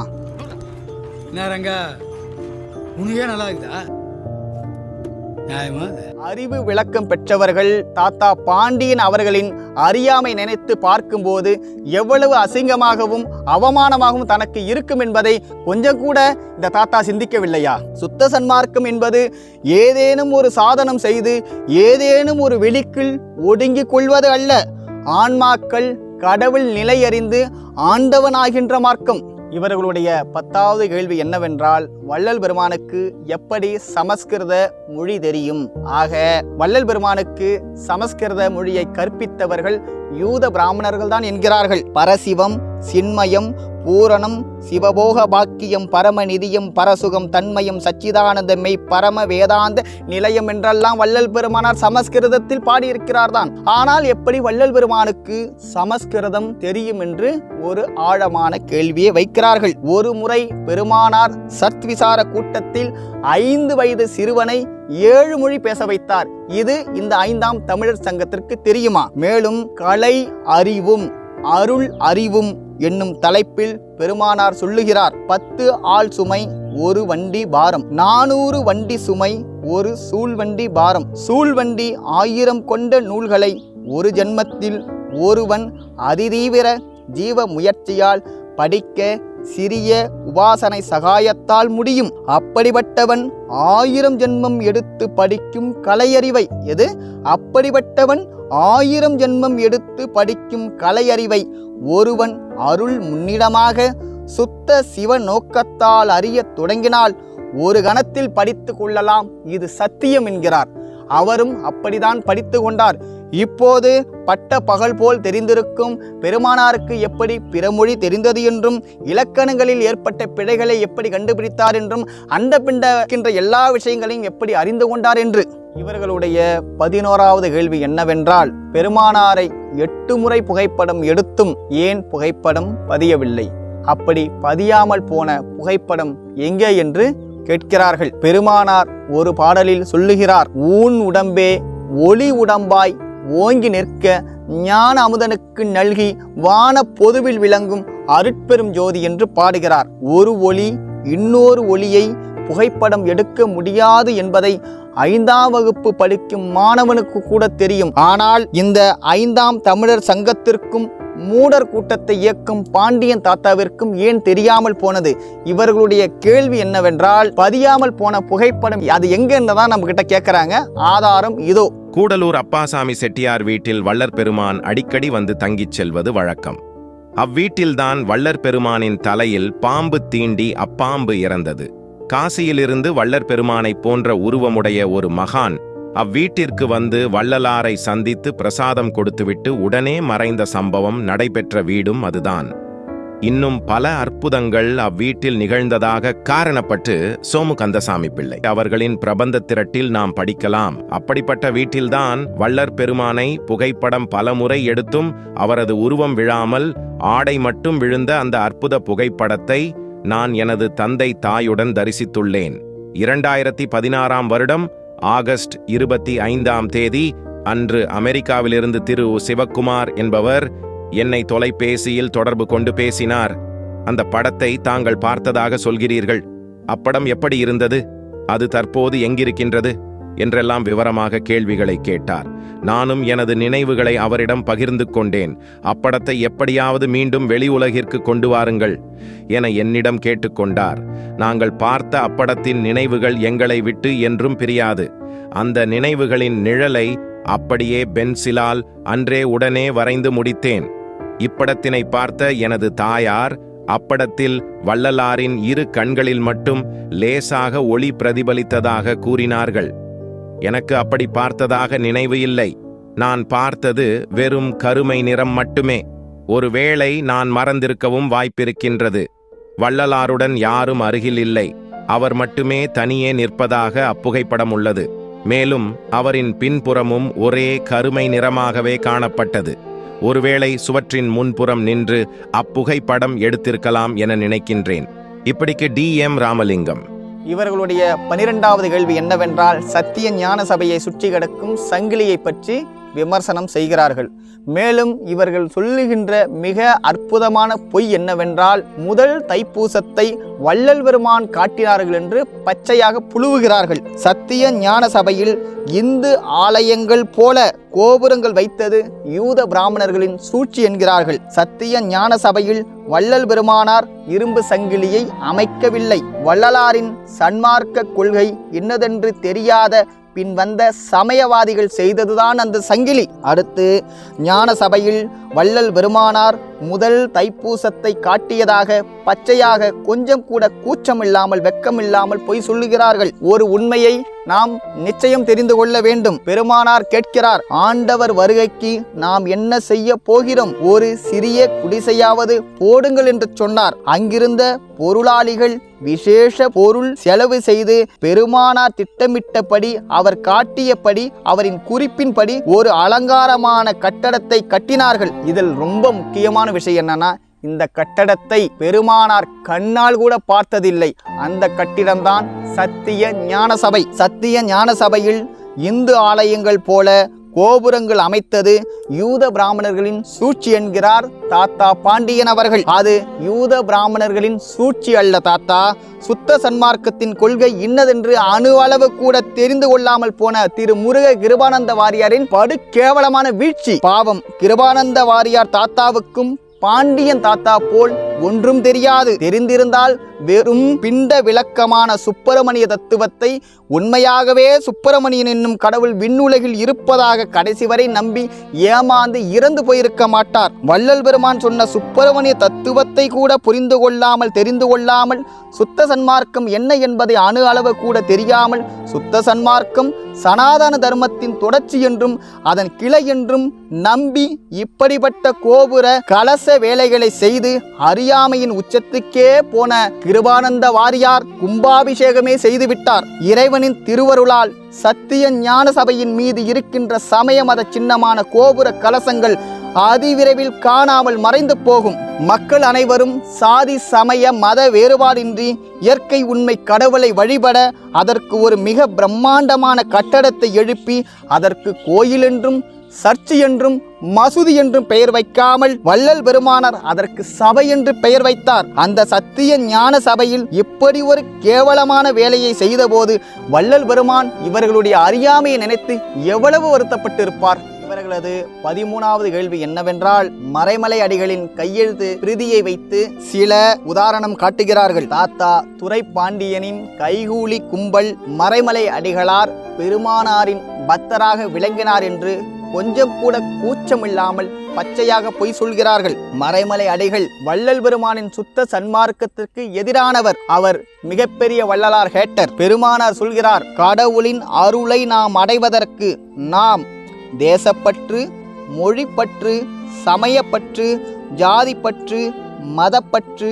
A: அறிவு விளக்கம் பெற்றவர்கள் தாத்தா பாண்டியன் அவர்களின் அறியாமை நினைத்து பார்க்கும்போது எவ்வளவு அசிங்கமாகவும் அவமானமாகவும் தனக்கு இருக்கும் என்பதை கொஞ்சம் கூட இந்த தாத்தா சிந்திக்கவில்லையா? சுத்த சன்மார்க்கம் என்பது ஏதேனும் ஒரு சாதனம் செய்து ஏதேனும் ஒரு வெளிக்குள் ஒடுங்கிக் கொள்வது அல்ல. ஆன்மாக்கள் கடவுள் நிலை அறிந்து ஆண்டவனாகின்ற மார்க்கம். இவர்களுடைய 10வது கேள்வி என்னவென்றால், வள்ளல் பெருமானுக்கு எப்படி சமஸ்கிருத மொழி தெரியும்? ஆக வள்ளல் பெருமானுக்கு சமஸ்கிருத மொழியை கற்பித்தவர்கள் யூத பிராமணர்கள் தான் என்கிறார்கள். பரசிவம், சின்மயம், பூரணம் சிவபோக பாக்கியம் பரமநிதியம் பரசுகம் தன்மயம் சச்சிதானந்தமை பரம வேதாந்த நிலையம் என்றெல்லாம் வள்ளல் பெருமானார் சமஸ்கிருதத்தில் பாடியிருக்கிறார் தான். ஆனால் எப்படி வள்ளல் பெருமானுக்கு சமஸ்கிருதம் தெரியும் என்று ஒரு ஆழமான கேள்வியை வைக்கிறார்கள். ஒரு முறை பெருமானார் சத்விசார கூட்டத்தில் 5 வயது சிறுவனை 7 மொழி பேச வைத்தார். இது இந்த 5ஆம் தமிழர் சங்கத்திற்கு தெரியுமா? மேலும் கலை அறிவும் அருள் அறிவும் என்னும் தலைப்பில் பெருமானார் சொல்லுகிறார், 10 ஆள் சுமை 1 வண்டி பாரம், 400 வண்டி சுமை 1 சூழ்வண்டி பாரம், சூழ்வண்டி 1000 கொண்ட நூல்களை ஒரு ஜென்மத்தில் ஒருவன் அதிதீவிர ஜீவ முயற்சியால் படிக்க சிறிய உபாசனை சகாயத்தால் முடியும். அப்படிப்பட்டவன் 1000 ஜென்மம் எடுத்து படிக்கும் கலையறிவை அப்படிப்பட்டவன் 1000 ஜென்மம் எடுத்து படிக்கும் கலையறிவை ஒருவன் அருள் முன்னிடமாக சுத்த சிவ நோக்கத்தால் அறிய தொடங்கினால் ஒரு கணத்தில் படித்து கொள்ளலாம். இது சத்தியம் என்கிறார். அவரும் அப்படிதான் படித்து கொண்டார். இப்போது பட்ட பகல் போல் தெரிந்திருக்கும் பெருமானாருக்கு எப்படி பிறமொழி தெரிந்தது என்றும் இலக்கணங்களில் ஏற்பட்ட பிழைகளை எப்படி கண்டுபிடித்தார் என்றும் அண்ட பிண்ட எல்லா விஷயங்களையும் எப்படி அறிந்து கொண்டார் என்று. இவர்களுடைய 11வது கேள்வி என்னவென்றால், பெருமானாரை 8 முறை புகைப்படம் எடுத்தும் ஏன் புகைப்படம் பதியவில்லை? அப்படி பதியாமல் போன புகைப்படம் எங்கே என்று கேட்கிறார்கள். பெருமானார் ஒரு பாடலில் சொல்லுகிறார், ஊன் உடம்பே ஒளி உடம்பாய் ஓங்கி நிற்க ஞான அமுதனுக்கு நல்கி வான பொதுவில் விளங்கும் அருட்பெரும் ஜோதி என்று பாடுகிறார். ஒரு ஒளி இன்னொரு ஒளியை புகைப்படம் எடுக்க முடியாது என்பதை 5ஆம் வகுப்பு படிக்கும் மாணவனுக்கு கூட தெரியும். ஆனால் இந்த 5ஆம் தமிழர் சங்கத்திற்கும் மூடர் கூட்டத்தை இயக்கும் பாண்டியன் தாத்தாவிற்கும் ஏன் தெரியாமல் போனது? இவர்களுடைய கேள்வி என்னவென்றால், பதியாமல் போன புகைப்படம் அது எங்கன்னு தான் நம்ம கிட்ட கேட்கறாங்க. ஆதாரம் இதோ.
B: கூடலூர் அப்பாசாமி செட்டியார் வீட்டில் வள்ளற் பெருமான் அடிக்கடி வந்து தங்கிச் செல்வது வழக்கம். அவ்வீட்டில்தான் வள்ளற் பெருமானின் தலையில் பாம்பு தீண்டி அப்பாம்பு இறந்தது. காசியிலிருந்து வள்ளற் பெருமானைப் போன்ற உருவமுடைய ஒரு மகான் அவ்வீட்டிற்கு வந்து வள்ளலாரை சந்தித்து பிரசாதம் கொடுத்துவிட்டு உடனே மறைந்த சம்பவம் நடைபெற்ற வீடும் அதுதான். இன்னும் பல அற்புதங்கள் அவ்வீட்டில் நிகழ்ந்ததாக காரணப்பட்டு சோமு கந்தசாமி பிள்ளை அவர்களின் பிரபந்த திரட்டில் நாம் படிக்கலாம். அப்படிப்பட்ட வீட்டில்தான் வள்ளற் பெருமானை புகைப்படம் பலமுறை எடுத்தும் அவரது உருவம் விழாமல் ஆடை மட்டும் விழுந்த அந்த அற்புத புகைப்படத்தை நான் எனது தந்தை தாயுடன் தரிசித்துள்ளேன். 2016ஆம் வருடம் ஆகஸ்ட் 25ஆம் தேதி அன்று அமெரிக்காவிலிருந்து திரு சிவக்குமார் என்பவர் என்னை தொலைபேசியில் தொடர்பு கொண்டு பேசினார். அந்த படத்தை தாங்கள் பார்த்ததாக சொல்கிறீர்கள். அப்படம் எப்படி இருந்தது? அது தற்போது எங்கிருக்கின்றது என்றெல்லாம் விவரமாக கேள்விகளை கேட்டார். நானும் எனது நினைவுகளை அவரிடம் பகிர்ந்து கொண்டேன். அப்படத்தை எப்படியாவது மீண்டும் வெளி உலகிற்கு கொண்டு வாருங்கள் என என்னிடம் கேட்டுக்கொண்டார். நாங்கள் பார்த்த அப்படத்தின் நினைவுகள் எங்களை விட்டு என்றும் பிரியாது. அந்த நினைவுகளின் நிழலை அப்படியே பென்சிலால் அன்றே உடனே வரைந்து முடித்தேன். இப்படத்தினை பார்த்த எனது தாயார் அப்படத்தில் வள்ளலாரின் 2 கண்களில் மட்டும் லேசாக ஒளி பிரதிபலித்ததாக கூறினார்கள். எனக்கு அப்படி பார்த்ததாக நினைவு இல்லை. நான் பார்த்தது வெறும் கருமை நிறம் மட்டுமே. ஒருவேளை நான் மறந்திருக்கவும் வாய்ப்பிருக்கின்றது. வள்ளலாருடன் யாரும் அருகில் இல்லை. அவர் மட்டுமே தனியே நிற்பதாக அப்புகைப்படம் உள்ளது. மேலும் அவரின் பின்புறமும் ஒரே கருமை நிறமாகவே காணப்பட்டது. ஒருவேளை சுவற்றின் முன்புறம் நின்று அப்புகைப்படம் எடுத்திருக்கலாம் என நினைக்கின்றேன். இப்படிக்கு DM ராமலிங்கம்.
A: இவர்களுடைய 12வது கேள்வி என்னவென்றால், சத்திய ஞான சபையை சுற்றி கிடக்கும் சங்கிலியை பற்றி விமர்சனம் செய்கிறார்கள். மேலும் இவர்கள் சொல்லுகின்ற மிக அற்புதமான பொய் என்னவென்றால், முதல் தைப்பூசத்தை வள்ளல் பெருமான் காட்டினார்கள் என்று பச்சையாக புழுவுகிறார்கள். சத்திய ஞான சபையில் இந்து ஆலயங்கள் போல கோபுரங்கள் வைத்தது யூத பிராமணர்களின் சூழ்ச்சி என்கிறார்கள். சத்திய ஞான சபையில் வள்ளல் பெருமானார் இரும்பு சங்கிலியை அமைக்கவில்லை. வள்ளலாரின் சன்மார்க்க கொள்கை என்னதென்று தெரியாத பின் வந்த சமயவாதிகள் செய்ததுதான் அந்த சங்கிலி. அடுத்து ஞான சபையில் வள்ளல் பெருமானார் முதல் தைப்பூசத்தை காட்டியதாக பச்சையாக கொஞ்சம் கூட கூச்சமில்லாமல் வெக்கமில்லாமல் பொய் சொல்லுகிறார்கள். ஒரு உண்மையை நாம் நிச்சயம் தெரிந்து கொள்ள வேண்டும். பெருமானார் கேட்கிறார், ஆண்டவர் வருகைக்கு நாம் என்ன செய்ய போகிறோம்? ஒரு சிறிய குடிசையாவது போடுங்கள் என்று சொன்னார். அங்கிருந்த பொருளாளிகள் விசேஷ பொருள் செலவு செய்து பெருமானார் திட்டமிட்டபடி, அவர் காட்டியபடி, அவரின் குறிப்பின்படி ஒரு அலங்காரமான கட்டடத்தை கட்டினார்கள். இதில் ரொம்ப முக்கியமான விஷயம் என்னன்னா, இந்த கட்டடத்தை பெருமானார் கண்ணால் கூட பார்த்ததில்லை. அந்த கட்டிடம்தான் சத்திய ஞான சபை. சத்திய ஞான சபையில் இந்து ஆலயங்கள் போல கோபுரங்கள் அமைத்தது யூத பிராமணர்களின் சூழ்ச்சி என்கிறார் தாத்தா பாண்டியன் அவர்கள். அது யூத பிராமணர்களின் சூழ்ச்சி அல்ல தாத்தா. சுத்த சன்மார்க்கத்தின் கொள்கை இன்னதென்று அணு அளவு கூட தெரிந்து கொள்ளாமல் போன திரு முருக கிருபானந்த வாரியாரின் படு கேவலமான வீழ்ச்சி. பாவம், கிருபானந்த வாரியார் தாத்தாவுக்கும் பாண்டியன் தாத்தா போல் ஒன்றும் தெரியாது. தெரிந்திருந்தால் வெறும் பிண்ட விளக்கமான சுப்பிரமணிய தத்துவத்தை, உண்மையாகவே சுப்பிரமணியன் என்னும் கடவுள் விண்ணுலகில் இருப்பதாக கடைசி வரை நம்பி ஏமாந்து இறந்து போயிருக்க மாட்டார். வள்ளல் பெருமான் சொன்ன சுப்பிரமணிய தத்துவத்தை கூட புரிந்து கொள்ளாமல், தெரிந்து கொள்ளாமல், சுத்த சன்மார்க்கம் என்ன என்பதை அணு அளவு கூட தெரியாமல், சுத்த சன்மார்க்கம் சனாதன தர்மத்தின் தொடர்ச்சி என்றும் அதன் கிளை என்றும் நம்பி இப்படிப்பட்ட கோபுர கலச வேலைகளை செய்து அறியாமையின் உச்சத்துக்கே போன கிருபானந்த வாரியார் கும்பாபிஷேகமே செய்துவிட்டார். இறைவனின் திருவருளால் சத்திய ஞான சபையின் மீது இருக்கின்ற சமய மத சின்னமான கோபுர கலசங்கள் அதிவிரைவில் காணாமல் மறைந்து போகும். மக்கள் அனைவரும் சாதி சமய மத வேறுபாடின்றி இயற்கை உண்மை கடவுளை வழிபட அதற்கு ஒரு மிக பிரம்மாண்டமான கட்டடத்தை எழுப்பி அதற்கு கோயில் என்றும் சர்ச்சு என்றும் மசூதி என்றும் பெயர் வைக்காமல் வள்ளல் பெருமானார் அதற்கு சபை என்று பெயர் வைத்தார். அந்த சத்திய ஞான சபையில் இப்படி ஒரு கேவலமான வேலையை செய்தபோது வள்ளல் பெருமான் இவர்களுடைய அறியாமையை நினைத்து எவ்வளவு வருத்தப்பட்டிருப்பார். இவர்களது 13வது கேள்வி என்னவென்றால், மறைமலை அடிகளின் கையெழுத்து பிரதியை வைத்து சில உதாரணம் காட்டுகிறார்கள். தாத்தா துரை பாண்டியனின் கைகூலி கும்பல் மறைமலை அடிகளார் பெருமானாரின் பக்தராக விளங்கினார் என்று கொஞ்சம் கூட கூச்சமில்லாமல் பச்சையாக பொய் சொல்கிறார்கள். மறைமலை அடிகள் வள்ளல் பெருமானின் சுத்த சன்மார்க்கத்திற்கு எதிரானவர். அவர் மிகப்பெரிய வள்ளலார் ஹேட்டர். பெருமானார் சொல்கிறார், கடவுளின் அருளை நாம் அடைவதற்கு நாம் தேசப்பற்று, மொழிப்பற்று, சமயப்பற்று, ஜாதிப்பற்று, மதப்பற்று,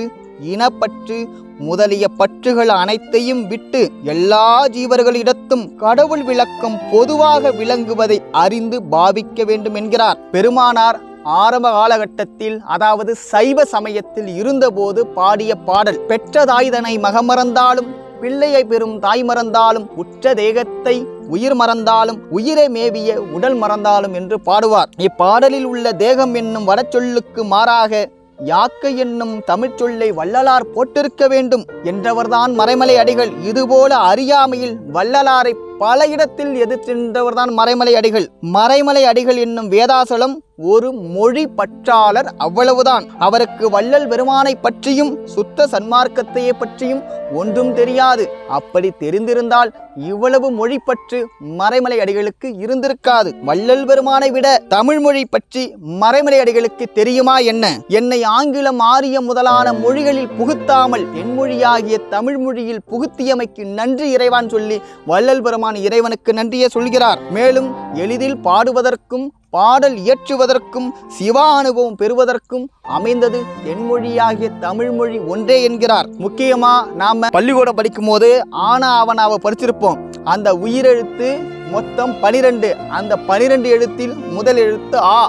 A: இனப்பற்று முதலிய பற்றுகள் அனைத்தையும் விட்டு எல்லா ஜீவர்களிடத்தும் கடவுள் விளக்கம் பொதுவாக விளங்குவதை அறிந்து பாவிக்க வேண்டும் என்கிறார். பெருமானார் ஆரம்ப காலகட்டத்தில், அதாவது சைவ சமயத்தில் இருந்தபோது பாடிய பாடல், பெற்ற தாய்தனை மகமறந்தாலும் பிள்ளையை பெறும் தாய் மறந்தாலும் உற்ற தேகத்தை உயிர் மறந்தாலும் உயிரை மேவிய உடல் மறந்தாலும் என்று பாடுவார். இப்பாடலில் உள்ள தேகம் என்னும் வடச்சொல்லுக்கு மாறாக யாக்கை என்னும் தமிழ் சொல்லை வள்ளலார் போட்டிருக்க வேண்டும் என்றவர்தான் மறைமலை அடிகள். இதுபோல அறியாமையில் வள்ளலாரை பல இடத்தில் எதிர்க்கின்றவர்தான் மறைமலை அடிகள். மறைமலை அடிகள் என்னும் வேதாசலம் ஒரு மொழி பற்றாளர், அவ்வளவுதான். அவருக்கு வள்ளல் பெருமானை பற்றியும் சுத்த சன்மார்க்கத்தையே பற்றியும் ஒன்றும் தெரியாது. அப்படி தெரிந்திருந்தால் இவ்வளவு மொழி பற்று மறைமலை அடிகளுக்கு இருந்திருக்காது. வள்ளல் பெருமானை விட தமிழ் மொழி பற்றி மறைமலை அடிகளுக்கு தெரியுமா என்ன? என்னை ஆங்கிலம், ஆரியம் முதலான மொழிகளில் புகுத்தாமல் என் மொழியாகிய தமிழ் மொழியில் புகுத்தியமைக்கு நன்றி இறைவான் சொல்லி வள்ளல் பெருமான் இறைவனுக்கு நன்றியை சொல்கிறார். மேலும் எளிதில் பாடுவதற்கும் பாடல் இயற்றுவதற்கும் சிவா அனுபவம் பெறுவதற்கும் அமைந்தது தென்மொழியாகிய தமிழ் மொழி ஒன்றே என்கிறார். முக்கியமா நாம பள்ளிக்கூடம் படிக்கும் போது ஆனா அவனாவை படிச்சிருப்போம். அந்த உயிரெழுத்து மொத்தம் 12. அந்த 12 எழுத்தில் முதல் எழுத்து ஆ.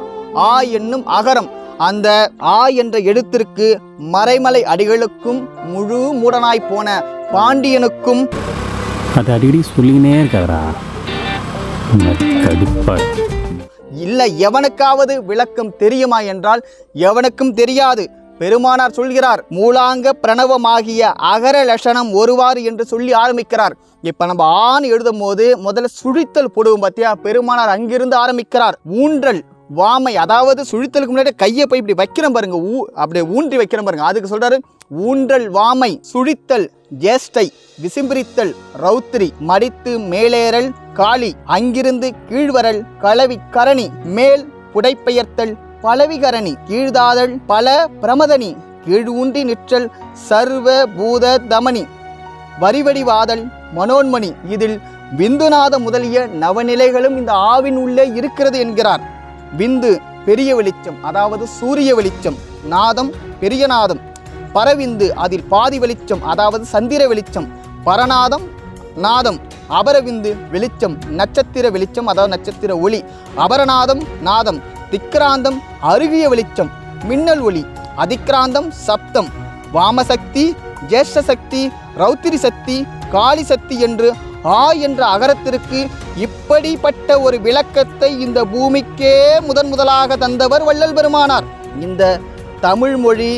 A: ஆ என்னும் அகரம். அந்த ஆ என்ற எழுத்திற்கு மறைமலை அடிகளுக்கும் முழு மூடனாய் போன பாண்டியனுக்கும்
C: அது அடிக்கடி சொல்லினே இருக்காரா
A: இல்லை எவனுக்காவது விளக்கம் தெரியுமா என்றால் எவனுக்கும் தெரியாது. பெருமானார் சொல்கிறார், மூலாங்க பிரணவமாகிய அகர லட்சணம் ஒருவாறு என்று சொல்லி ஆரம்பிக்கிறார். இப்ப நம்ம ஆண் எழுதும் போது முதல்ல சுழித்தல் போடுவோம் பார்த்தியா, பெருமானார் அங்கிருந்து ஆரம்பிக்கிறார். ஊன்றல் வாமை, அதாவது சுழித்தலுக்கு முன்னாடி கையை போய் இப்படி வைக்கிறோம் பாருங்க, அப்படியே ஊன்றி வைக்கிறோம் பாருங்க, அதுக்கு சொல்றாரு ஊன்றல் வாமை. சுழித்தல் ஜேஷ்டை, விசிம்பிரித்தல் ரௌத்திரி, மடித்து மேலேறல் காளி, அங்கிருந்து கீழ்வரல் களவி கரணி, மேல் புடைப்பெயர்த்தல் பலவிகரணி கீழ்தாதல் பல பிரமதனி கீழ் ஊன்றி நிற்றல் சர்வ பூத தமனி வரிவடிவாதல் மனோன்மணி. இதில் விந்துநாதம் முதலிய நவநிலைகளும் இந்த ஆவின் உள்ளே இருக்கிறது என்கிறார். விந்து பெரிய வெளிச்சம், அதாவது சூரிய வெளிச்சம். நாதம் பெரிய நாதம். பரவிந்து அதில் பாதி வெளிச்சம், அதாவது சந்திர வெளிச்சம். பரநாதம் நாதம். அபரவிந்து வெளிச்சம், நட்சத்திர வெளிச்சம், அதாவது நட்சத்திர ஒளி. அபரநாதம் நாதம். திக்ராந்தம் அருகிய வெளிச்சம், மின்னல் ஒளி. அதிக்ராந்தம் சப்தம். வாமசக்தி, ஜேஷ்ட சக்தி, ரௌத்திரி சக்தி, காளி சக்தி என்று என்ற அகரத்திற்கு இப்படிப்பட்ட ஒரு விளக்கத்தை இந்த பூமிக்கே முதலாக தந்தவர் வள்ளல் பெருமானார். இந்த தமிழ் மொழி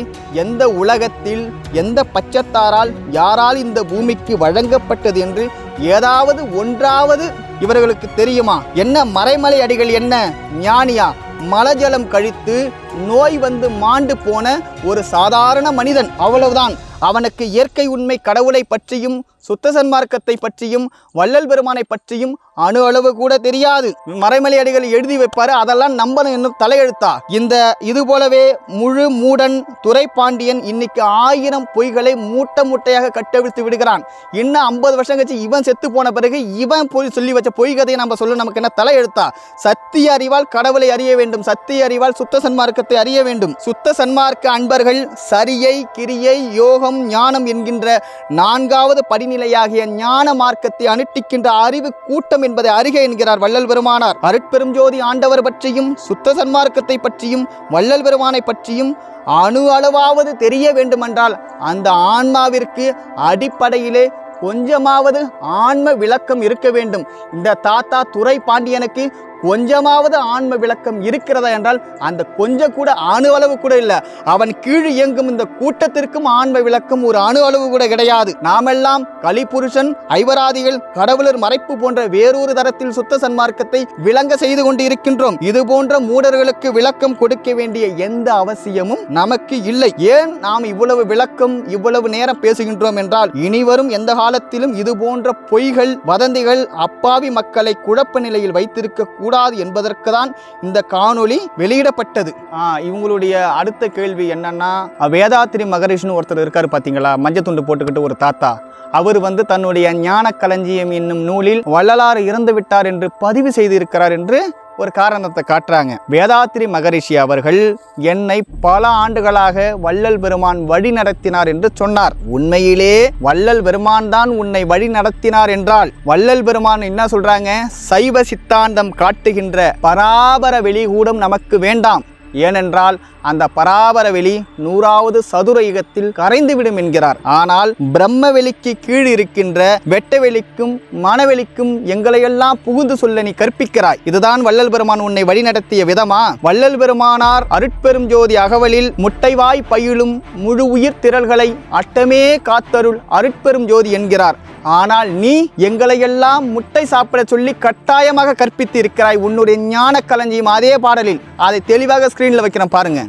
A: எந்த உலகத்தில் எந்த பச்சத்தாரால் யாரால் இந்த பூமிக்கு வழங்கப்பட்டது என்று ஏதாவது ஒன்றாவது இவர்களுக்கு தெரியுமா? என்ன மறைமலை அடிகள் என்ன ஞானியா? மலஜலம் கழித்து நோய் வந்து மாண்டு போன ஒரு சாதாரண மனிதன், அவ்வளவுதான். அவனுக்கு இயற்கை உண்மை கடவுளை பற்றியும் சுத்த சன்மார்க்கத்தை பற்றியும் வள்ளல் பெருமானை பற்றியும் அணு அளவு கூட தெரியாது. மறைமலை அடிகள் எழுதி வைப்பாரு, அதெல்லாம் நம்பணும் என்னும் தலையெழுத்தா? இந்த இது போலவே முழு மூடன் துரைப்பாண்டியன் இன்னைக்கு 1000 பொய்களை மூட்டையாக கட்டவிழ்த்து விடுகிறான். இன்னும் 50 வருஷம் கழிச்சு இவன் செத்து போன பிறகு இவன் போய் சொல்லி வச்ச பொய் கதையை நம்ம சொல்ல நமக்கு என்ன தலையெழுத்தா? சத்திய அறிவால் கடவுளை அறிய வேண்டும், சத்திய அறிவால் சுத்த சன்மார்க்கத்தை அறிய வேண்டும். சுத்த சன்மார்க்க அன்பர்கள் சரியை, கிரியை, யோகம், ஞானம் என்கின்ற 4வது படிநிலையாகிய ஞான மார்க்கத்தை அனுஷ்டிக்கின்ற அறிவு கூட்டம் என்பதை அறிக என்கிறார் வள்ளல் பெருமானார். அருட்பெரும் ஜோதி ஆண்டவர் பற்றியும் சுத்த சன்மார்க்கத்தை பற்றியும் வள்ளல் பெருமானை பற்றியும் அணு அளவாவது தெரிய வேண்டுமென்றால் அந்த ஆன்மாவிற்கு அடிப்படையிலே கொஞ்சமாவது ஆன்ம விளக்கம் இருக்க வேண்டும். இந்த தாத்தா துரை பாண்டியனுக்கு கொஞ்சமாவது ஆன்ம விளக்கம் இருக்கிறதா என்றால் அந்த கொஞ்சம் கூட அணு அளவு கூட இல்லை. அவன் கீழ் இயங்கும் இந்த கூட்டத்திற்கும் ஆன்ம விளக்கம் ஒரு அணு அளவு கூட கிடையாது. நாமெல்லாம் கலிபுருஷன், ஐவராதிகள், கடவுளர் மறைப்பு போன்ற வேறொரு தரத்தில் சுத்த சன்மார்க்கத்தை விளங்க செய்து கொண்டு இருக்கின்றோம். இது போன்ற மூடர்களுக்கு விளக்கம் கொடுக்க வேண்டிய எந்த அவசியமும் நமக்கு இல்லை. ஏன் நாம் இவ்வளவு விளக்கம் இவ்வளவு நேரம் பேசுகின்றோம் என்றால் இனிவரும் எந்த காலத்திலும் இது போன்ற பொய்கள், வதந்திகள் அப்பாவி மக்களை குழப்ப நிலையில் வைத்திருக்க கூடாது என்பதற்கு தான் இந்த காணொளி வெளியிடப்பட்டது. இவங்களுடைய அடுத்த கேள்வி என்னன்னா, வேதாத்திரி மகரிஷின்னு ஒருத்தர் இருக்காரு பாத்தீங்களா, மஞ்சள் துண்டு போட்டுக்கிட்டு ஒரு தாத்தா. அவர் தன்னுடைய ஞான களஞ்சியம் என்னும் நூலில் வள்ளலார் இறந்து விட்டார் என்று பதிவு செய்திருக்கிறார் என்று ஒரு காரணத்தை காட்டுறாங்க. வேதாத்திரி மகரிஷி அவர்கள் என்னை பல ஆண்டுகளாக வள்ளல் பெருமான் வழி நடத்தினார் என்று சொன்னார். உண்மையிலே வள்ளல் பெருமான் தான் உன்னை வழி நடத்தினார் என்றால் வள்ளல் பெருமான் என்ன சொல்றாங்க? சைவ சித்தாந்தம் காட்டுகின்ற பராபர வெளிகூடம் நமக்கு வேண்டாம். ஏனென்றால் அந்த பராபர வெளி 100வது சதுர யுகத்தில் கரைந்துவிடும் என்கிறார். ஆனால் பிரம்ம வெளிக்கு கீழ் இருக்கின்ற வெட்ட வெளிக்கும் மனவெளிக்கும் எங்களையெல்லாம் புகுந்து சொல்ல நீ கற்பிக்கிறாய். இதுதான் வள்ளல் பெருமான் உன்னை வழிநடத்திய விதமா? வள்ளல் பெருமானார் அருட்பெரும் ஜோதி அகவலில் முட்டைவாய் பயிலும் முழு உயிர் திரள்களை அட்டமே காத்தருள் அருட்பெரும் ஜோதி என்கிறார். ஆனால் நீ எங்களையெல்லாம் முட்டை சாப்பிட சொல்லி கட்டாயமாக கற்பித்து இருக்கிறாய். உன்னுடைய ஞான களஞ்சியம் அதே பாடலில், அதை தெளிவாக ஸ்கிரீன்ல வைக்கிறேன் பாருங்க.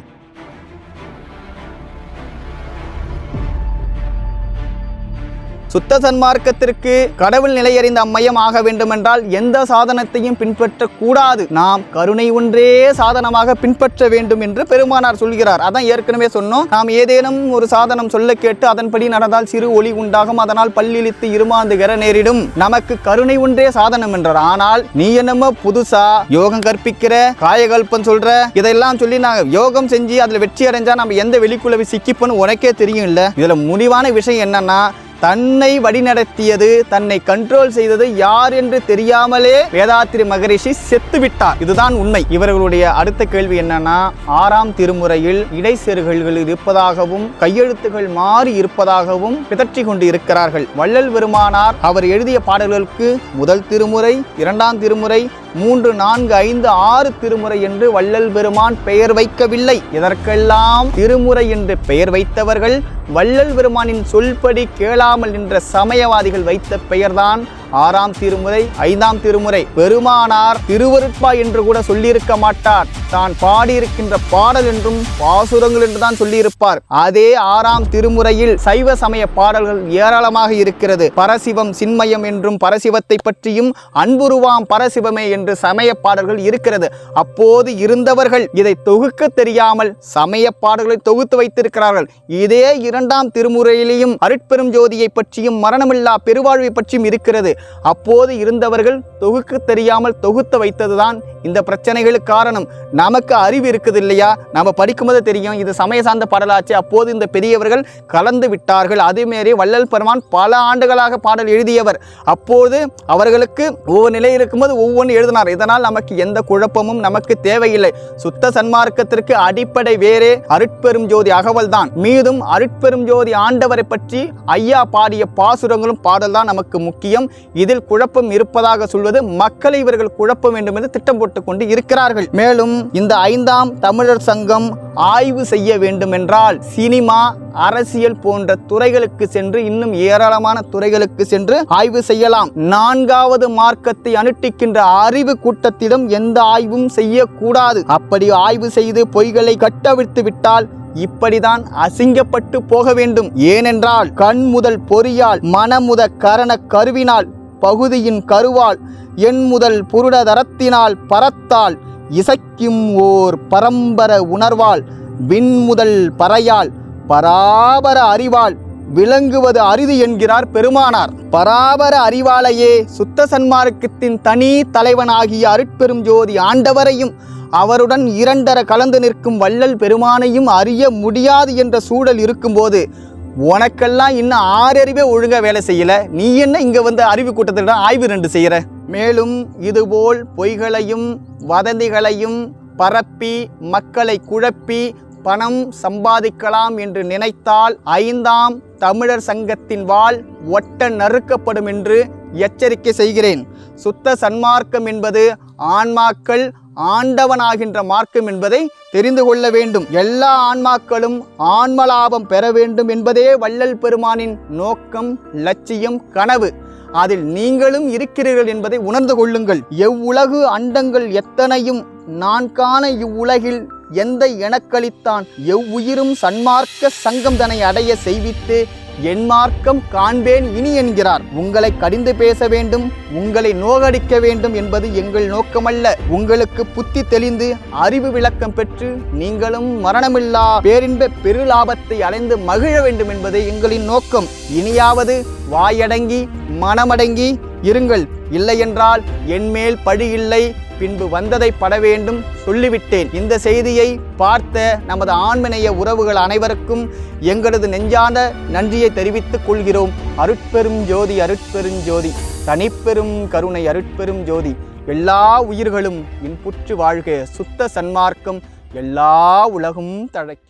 A: சுத்த சன்மார்க்கத்திற்கு கடவுள் நிலையறிந்த அம்மையம் ஆக வேண்டுமென்றால் எந்த சாதனத்தையும் பின்பற்றக்கூடாது. நாம் கருணை ஒன்றே சாதனமாக பின்பற்ற வேண்டும் என்று பெருமானார் சொல்கிறார். அதான் ஏற்கனவே சொன்னோம். நாம் ஏதேனும் ஒரு சாதனம் சொல்ல கேட்டு அதன்படி நடந்தால் சிறு ஒளி உண்டாகும், அதனால் பல்லிழித்து இருமாந்துகிற நேரிடும். நமக்கு கருணை ஒன்றே சாதனம் என்றார். ஆனால் நீ என்னமோ புதுசா யோகம் கற்பிக்கிற, காயகல்பம் சொல்ற, இதெல்லாம் சொல்லி நாங்க யோகம் செஞ்சு அதுல வெற்றி அடைஞ்சா நம்ம எந்த வெளிக்குள்ள சிக்கிப்போன்னு உனக்கே தெரியும் இல்ல. இதுல முடிவான விஷயம் என்னன்னா, தன்னை வழிநடத்தியது, தன்னை கண்ட்ரோல் செய்தது யார் என்று தெரியாமலே வேதாத்திரி மகரிஷி செத்து விட்டார். இதுதான் உண்மை. இவர்களுடைய அடுத்த கேள்வி என்னன்னா, 6ஆம் திருமுறையில் இடைச்செருகல்கள் இருப்பதாகவும் கையெழுத்துகள் மாறி இருப்பதாகவும் பிதற்றி கொண்டு இருக்கிறார்கள். வள்ளல் பெருமானார் அவர் எழுதிய பாடல்களுக்கு முதல் திருமுறை, 2ஆம் திருமுறை, 3, 4, 5, 6 திருமுறை என்று வள்ளல் பெருமான் பெயர் வைக்கவில்லை. இதற்கெல்லாம் திருமுறை என்று பெயர் வைத்தவர்கள் வள்ளல் பெருமானின் சொல்படி கேளாமல் நின்ற சமயவாதிகள் வைத்த பெயர்தான் 6ஆம் திருமுறை 5ஆம் திருமுறை. பெருமானார் திருவருட்பா என்று கூட சொல்லியிருக்க மாட்டார், தான் பாடியிருக்கின்ற பாடல் என்றும் பாசுரங்கள் என்றுதான் சொல்லியிருப்பார். அதே 6ஆம் திருமுறையில் சைவ சமய பாடல்கள் ஏராளமாக இருக்கிறது. பரசிவம் சின்மயம் என்றும் பரசிவத்தை பற்றியும் அன்புருவாம் பரசிவமே என்று சமய பாடல்கள் இருக்கிறது. அப்போது இருந்தவர்கள் இதை தொகுக்க தெரியாமல் சமய பாடல்களை தொகுத்து வைத்திருக்கிறார்கள். இதே 2ஆம் திருமுறையிலேயும் அருட்பெரும் ஜோதியை பற்றியும் மரணமில்லா பெருவாழ்வை பற்றியும் இருக்கிறது. அப்போது இருந்தவர்கள் தொகுக்க தெரியாமல் தொகுத்து வைத்ததுதான் இந்த பிரச்சனைகளுக்கு காரணம். நமக்கு அறிவு இருக்குது இல்லையா, நம்ம படிக்கும்போது தெரியும் இது சமய சார்ந்த பாடலாச்சு. அப்போது இந்த பெரியவர்கள் கலந்து விட்டார்கள். அதேமாரி வள்ளல் பெருமான் பல ஆண்டுகளாக பாடல் எழுதியவர். அப்போது அவர்களுக்கு ஒவ்வொரு நிலை இருக்கும்போது ஒவ்வொன்று எழுதினார். இதனால் நமக்கு எந்த குழப்பமும் நமக்கு தேவையில்லை. சுத்த சன்மார்க்கத்திற்கு அடிப்படை வேறே அருட்பெரும் ஜோதி அகவல் தான். மீதும் அருட்பெரும் ஜோதி ஆண்டவரை பற்றி ஐயா பாடிய பாசுரங்களும் பாடல் தான் நமக்கு முக்கியம். இதில் குழப்பம் இருப்பதாக சொல்வது மக்களை இவர்கள் குழப்ப வேண்டும் என்று திட்டம் போட்டுக் கொண்டு இருக்கிறார்கள். மேலும் இந்த 5ஆம் தமிழர் சங்கம் ஆய்வு செய்ய வேண்டும் என்றால் சினிமா, அரசியல் போன்ற துறைகளுக்கு சென்று, இன்னும் ஏராளமான துறைகளுக்கு சென்று ஆய்வு செய்யலாம். 4வது மார்க்கத்தை அனுஷ்டிக்கின்ற அறிவு கூட்டத்திடம் எந்த ஆய்வும் செய்யக்கூடாது. அப்படி ஆய்வு செய்து பொய்களை கட்டவிழ்த்து விட்டால் இப்படிதான் அசிங்கப்பட்டு போக வேண்டும். ஏனென்றால் கண் முதல் பொறியால், மனமுத கரண கருவினால், பகுதியின் கருவால், எண் முதல் புருடதரத்தினால், பரத்தால், இசைக்கும் ஓர் பரம்பர உணர்வால், விண் முதல் பறையால், பராபர அறிவால் விளங்குவது அரிது என்கிறார் பெருமானார். பராபர அறிவாலேயே சுத்த சன்மார்க்கத்தின் தனி தலைவனாகிய அருட்பெரும் ஜோதி ஆண்டவரையும் அவருடன் இரண்டர கலந்து நிற்கும் வள்ளல் பெருமானையும் அறிய முடியாது என்ற சூழல் இருக்கும்போது உனக்கெல்லாம் இன்னும் 6 அறிவே ஒழுங்கா வேலை செய்யல, நீ என்ன இங்க வந்து அறிவு கூட்டத்திட ஆய்வு 2 செய்யற? மேலும் இதுபோல் பொய்களையும் வதந்திகளையும் பரப்பி மக்களை குழப்பி பணம் சம்பாதிக்கலாம் என்று நினைத்தால் 5ஆம் தமிழர் சங்கத்தின் வாள் ஒட்ட நறுக்கப்படும் என்று எச்சரிக்கை செய்கிறேன். சுத்த சன்மார்க்கம் என்பது ஆன்மாக்கள் ஆண்டவனாகின்ற மார்க்கம் என்பதை தெரிந்து கொள்ள வேண்டும். எல்லா ஆன்மாக்களும் ஆன்மலாபம் பெற வேண்டும் என்பதே வள்ளல் பெருமானின் நோக்கம், லட்சியம், கனவு. அதில் நீங்களும் இருக்கிறீர்கள் என்பதை உணர்ந்து கொள்ளுங்கள். எவ்வுலகு அண்டங்கள் எத்தனையும் நான் காண இவ்வுலகில் எந்த எனக்களித்தான் எவ்வுயிரும் சன்மார்க்க சங்கம் தன்னை அடைய செய்வித்து என் மார்க்கம் காண்பேன் இனி என்கிறார். உங்களை கடிந்து பேச வேண்டும், உங்களை நோகடிக்க வேண்டும் என்பது எங்கள் நோக்கமல்ல. உங்களுக்கு புத்தி தெளிந்து அறிவு விளக்கம் பெற்று நீங்களும் மரணமில்லா பேரின்ப பெருலாபத்தை அடைந்து மகிழ வேண்டும் என்பதே எங்களின் நோக்கம். இனியாவது வாயடங்கி மனமடங்கி இருங்கள். இல்லையென்றால் என்மேல் பழி இல்லை, பின்பு வந்ததை பட வேண்டும் சொல்லிவிட்டேன். இந்த செய்தியை பார்த்த நமது ஆன்மநேய உறவுகள் அனைவருக்கும் எங்களது நெஞ்சார்ந்த நன்றியை தெரிவித்துக் கொள்கிறோம். அருட்பெரும் ஜோதி, அருட்பெரும் ஜோதி, தனிப்பெரும் கருணை அருட்பெரும் ஜோதி. எல்லா உயிர்களும் இன்புற்று வாழ்க. சுத்த சன்மார்க்கம் எல்லா உலகும் தழைக்க.